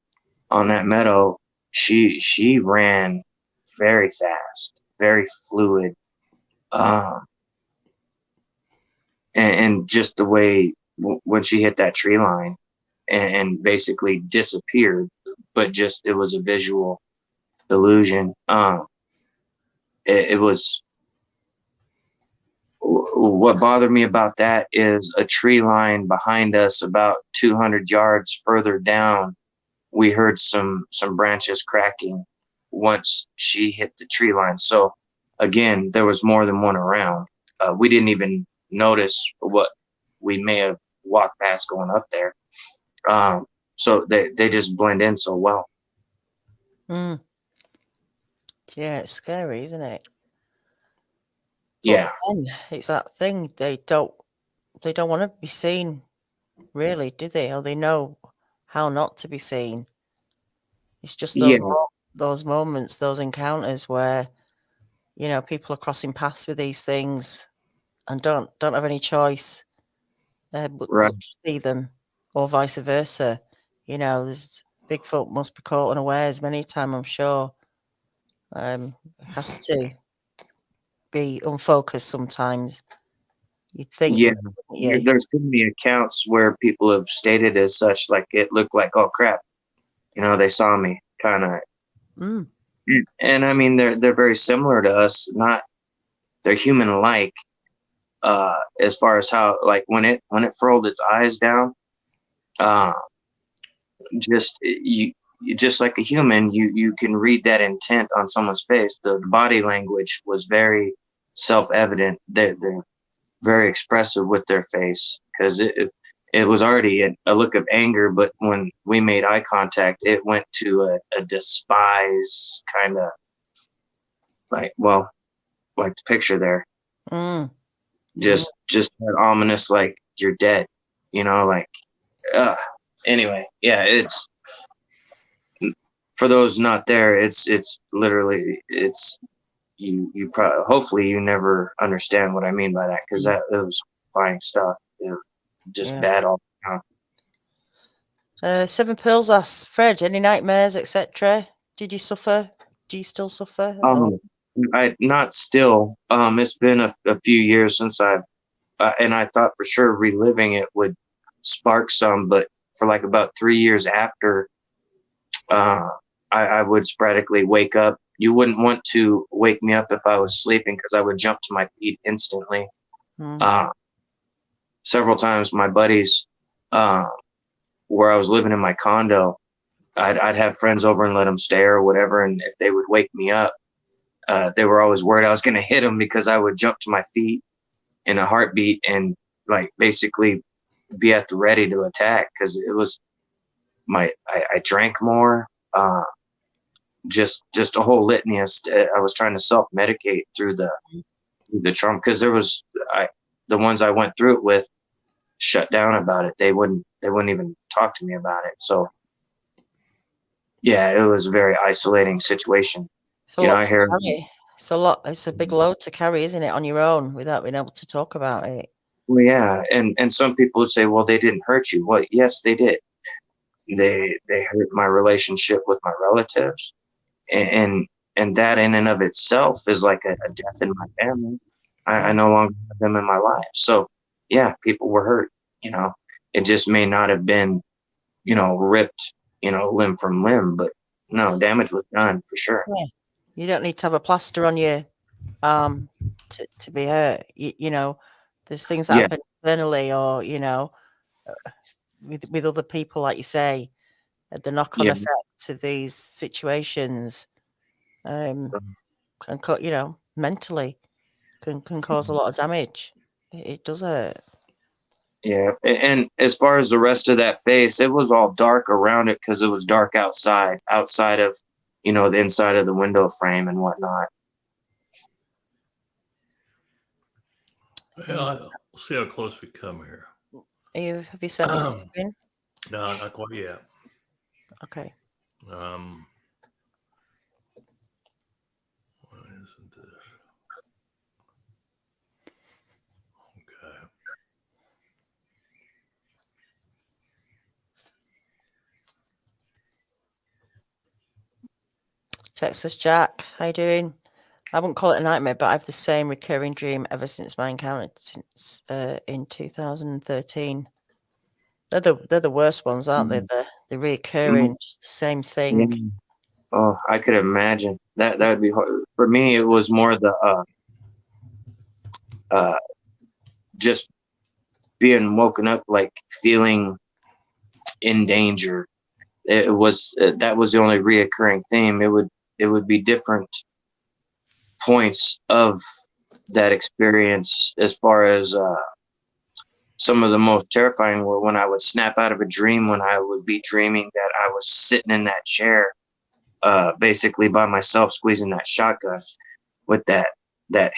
on that meadow, she ran very fast, very fluid, and just the way when she hit that tree line and basically disappeared, but just it was a visual illusion. It was. What bothered me about that is a tree line behind us about 200 yards further down. We heard some branches cracking once she hit the tree line. So again, there was more than one around. We didn't even notice what we may have walked past going up there. So they just blend in so well. Yeah, it's scary, isn't it? Yeah. But again, it's that thing. They don't want to be seen, really, do they? Or they know how not to be seen. It's just those moments, those encounters where, people are crossing paths with these things and don't have any choice but to see them, or vice versa. There's Bigfoot must be caught unawares many a time, I'm sure. It has to be unfocused sometimes. You'd think. Yeah. There's too many accounts where people have stated as such, like it looked like, oh crap, they saw me, kind of. And I mean, they're very similar to us. They're human-like, as far as how, like, when it furled its eyes down, just just like a human, you can read that intent on someone's face. The body language was very self-evident. They're very expressive with their face, because it was already a look of anger, but when we made eye contact, it went to a despise kind of, like, well, like the picture there. Just that ominous, like, you're dead, like, anyway, yeah, it's, for those not there, it's literally, it's, you probably, hopefully you never understand what I mean by that, because it was fine stuff. Just bad all the time. 7 Pills asks, Fred, any nightmares, etc.? Did you suffer? Do you still suffer? Not still. It's been a few years since I've, and I thought for sure reliving it would spark some, but for like about 3 years after, I would sporadically wake up. You wouldn't want to wake me up if I was sleeping, because I would jump to my feet instantly. Several times, my buddies, where I was living in my condo, I'd have friends over and let them stay or whatever, and if they would wake me up, they were always worried I was going to hit them, because I would jump to my feet in a heartbeat and, like, basically be at the ready to attack, because it was I drank more, just a whole litany of I was trying to self-medicate through the trauma, because the ones I went through it with shut down about it. They wouldn't even talk to me about it. So yeah, it was a very isolating situation. It's a lot to carry. It's a lot. It's a big load to carry, isn't it, on your own, without being able to talk about it? Well, yeah, and some people would say, well, they didn't hurt you. Well, yes, they did. They hurt my relationship with my relatives, and that in and of itself is like a death in my family. I no longer have them in my life. So yeah, people were hurt. It just may not have been, ripped, limb from limb, but no, damage was done for sure. Yeah. You don't need to have a plaster on your arm to be hurt. There's things that happen internally, or with other people, like you say, the knock-on effect of these situations, can mentally can cause a lot of damage. It does hurt. Yeah, and as far as the rest of that face, it was all dark around it, because it was dark outside of, the inside of the window frame and whatnot. Yeah, we'll see how close we come here. Have you sent me something? No, not quite yet. Okay. What isn't this? Okay. Texas Jack, how you doing? I wouldn't call it a nightmare, but I have the same recurring dream ever since my encounter in 2013. They're the worst ones, aren't they? The reoccurring, just the same thing. Yeah. Oh, I could imagine that would be hard. For me, it was more the just being woken up, like feeling in danger. It was that was the only reoccurring theme. It would be different points of that experience, as far as some of the most terrifying were when I would snap out of a dream, when I would be dreaming that I was sitting in that chair, basically by myself, squeezing that shotgun with that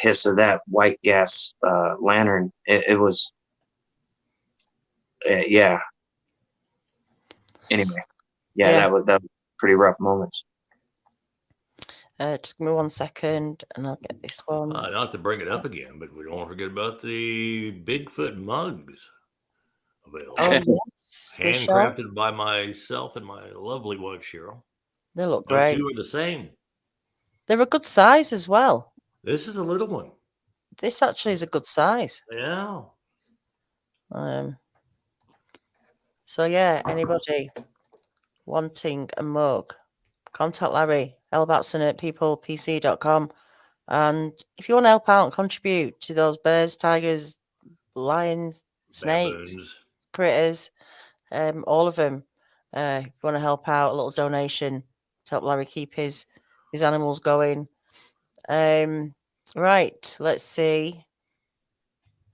hiss of that white gas lantern. It was, yeah. Anyway, that was pretty rough moments. Just give me 1 second and I'll get this one. Not to bring it up again, but we don't want to forget about the Bigfoot mugs available. Oh, yes. Handcrafted by myself and my lovely wife, Cheryl. They look great. 2 are the same. They're a good size as well. This is a little one. This actually is a good size. Yeah. So yeah, anybody wanting a mug, contact Larry Elbatson at peoplepc.com. And if you want to help out and contribute to those bears, tigers, lions, snakes, Baboons. critters, all of them, if you want to help out, a little donation to help Larry keep his animals going. Right, let's see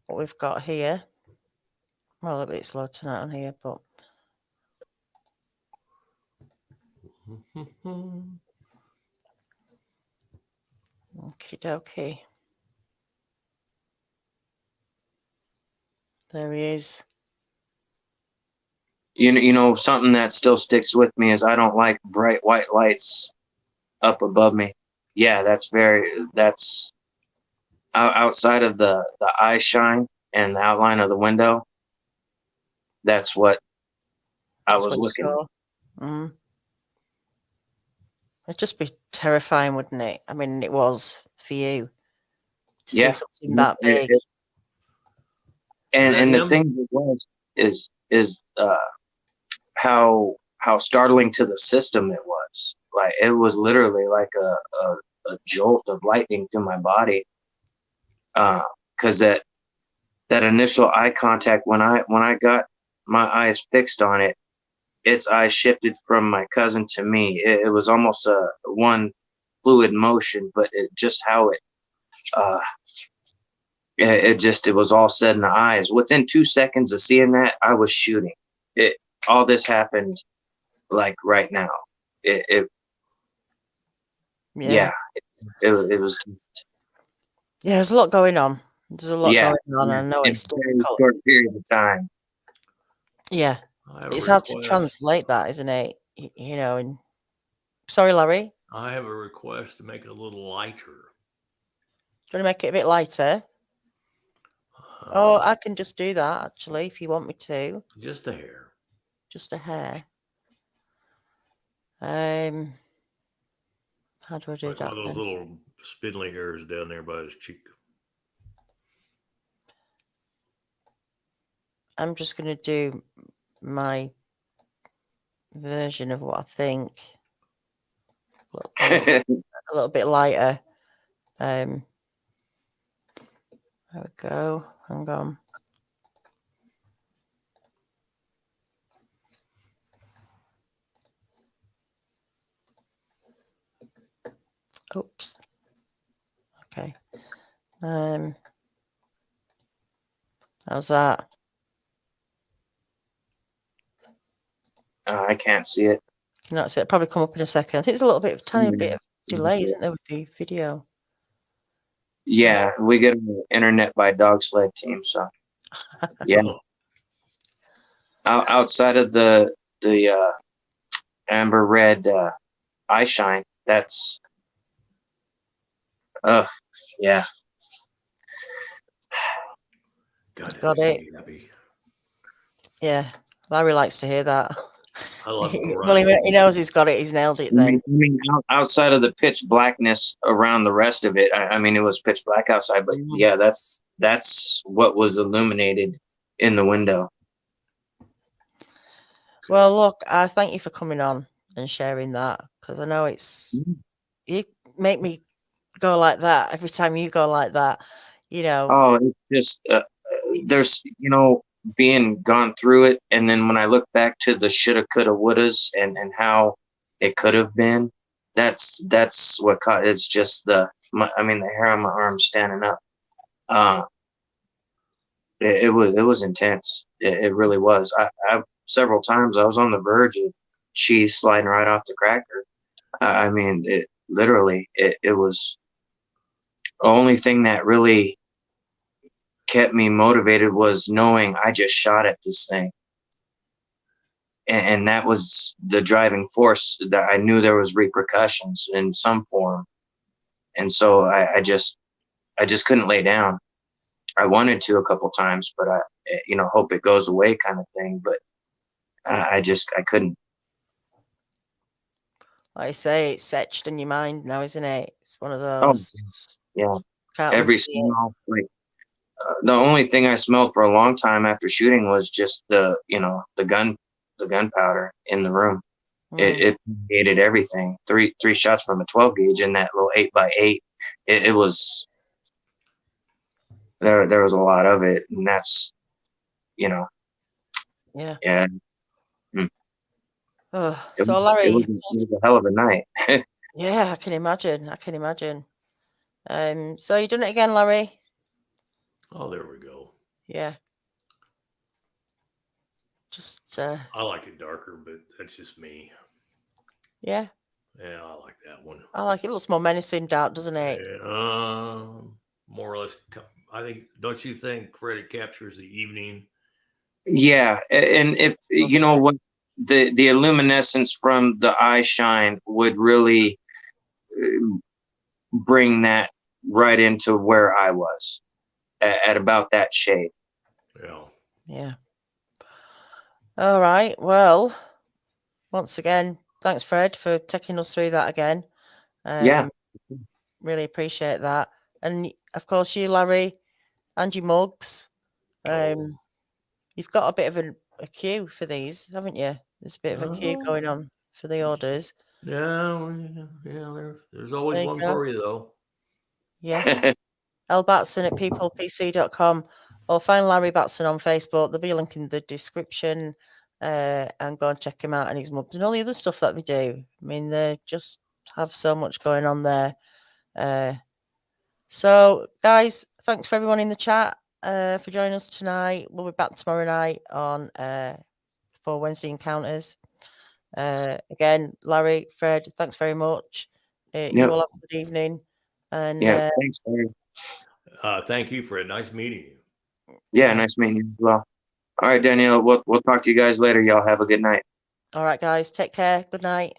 what we've got here. Well, a little bit slow tonight on here, but okie dokie. There he is. You know, something that still sticks with me is I don't like bright white lights up above me. Yeah, that's outside of the eye shine and the outline of the window. That's what I was looking at. Mm. It'd just be terrifying, wouldn't it? I mean, it was for you to see something that big. And the thing that was is how startling to the system it was. Like it was literally like a jolt of lightning to my body. Because that initial eye contact when I got my eyes fixed on it, its eyes shifted from my cousin to me. It was almost a one fluid motion, but it just how it was all set in the eyes. Within 2 seconds of seeing that, I was shooting. All this happened like right now. It was just, yeah, there's a lot going on. There's a lot going on. I know it's a very short period of time. Yeah, it's hard to translate that, isn't it? You know. And sorry, Larry. I have a request to make it a little lighter. Do you want to make it a bit lighter? Oh, I can just do that actually, if you want me to. Just a hair. Just a hair. How do I do like that? One of those little spindly hairs down there by his cheek. I'm just going to do my version of what I think. A little bit lighter. There we go. Hang on. Oops. Okay. How's that? I can't see it. That's it. Probably come up in a second. I think there's a little bit, tiny bit of delay, isn't there, with the video? Yeah, we get an internet by dog sled team, so yeah. Outside of the amber red eye shine, that's yeah. Got it. Happy. Yeah, Larry likes to hear that. I love it. Well, he knows he's got it. He's nailed it. Then I mean, outside of the pitch blackness around the rest of it, I mean, it was pitch black outside, but yeah, that's what was illuminated in the window. Well, look, I thank you for coming on and sharing that, because I know you make me go like that every time you go like that. You know. Oh, it's just there's being gone through it, and then when I look back to the shoulda, coulda, wouldas, and how it could have been, that's what caught. It's just the hair on my arm standing up. It was intense. It really was. I several times I was on the verge of cheese sliding right off the cracker. I mean, it literally. It was the only thing that really kept me motivated was knowing I just shot at this thing. And that was the driving force, that I knew there was repercussions in some form. And so I just couldn't lay down. I wanted to a couple times, but I hope it goes away kind of thing. But I couldn't. Like I say, it's etched in your mind now, isn't it? It's one of those. Yeah. Every smell, like the only thing I smelled for a long time after shooting was just the gunpowder in the room. It permeated everything. Three shots from a 12 gauge in that little 8x8 it was there was a lot of it, and that's Yeah. yeah. Oh, It so was, Larry, it was a hell of a night. yeah, I can imagine. I can imagine. So you done it again, Larry? Oh, there we go. Yeah. Just I like it darker, but that's just me. yeah. Yeah, I like that one. I like it. It looks more menacing dark, doesn't it? More or less. I think. Don't you think, Fred? It captures the evening. Yeah, and if you know what, the luminescence from the eye shine would really bring that right into where I was at about that shade. Yeah. Yeah. All right. Well, once again, thanks, Fred, for taking us through that again. Yeah. Really appreciate that. And of course, you, Larry, and your mugs. You've got a bit of a queue for these, haven't you? There's a bit of a queue going on for the orders. Yeah. There's always one for you, though. Yes. L. Batson at peoplepc.com, or find Larry Batson on Facebook. There'll be a link in the description, and go and check him out and his mugs and all the other stuff that they do. I mean, they just have so much going on there. So, guys, thanks for everyone in the chat for joining us tonight. We'll be back tomorrow night on for Wednesday Encounters. Again, Larry, Fred, thanks very much. You all have a good evening. And yeah, thanks, Larry. Thank you, Fred. Nice meeting you. Yeah, nice meeting you as well. All right, Danielle, we'll talk to you guys later. Y'all have a good night. All right, guys, take care. Good night.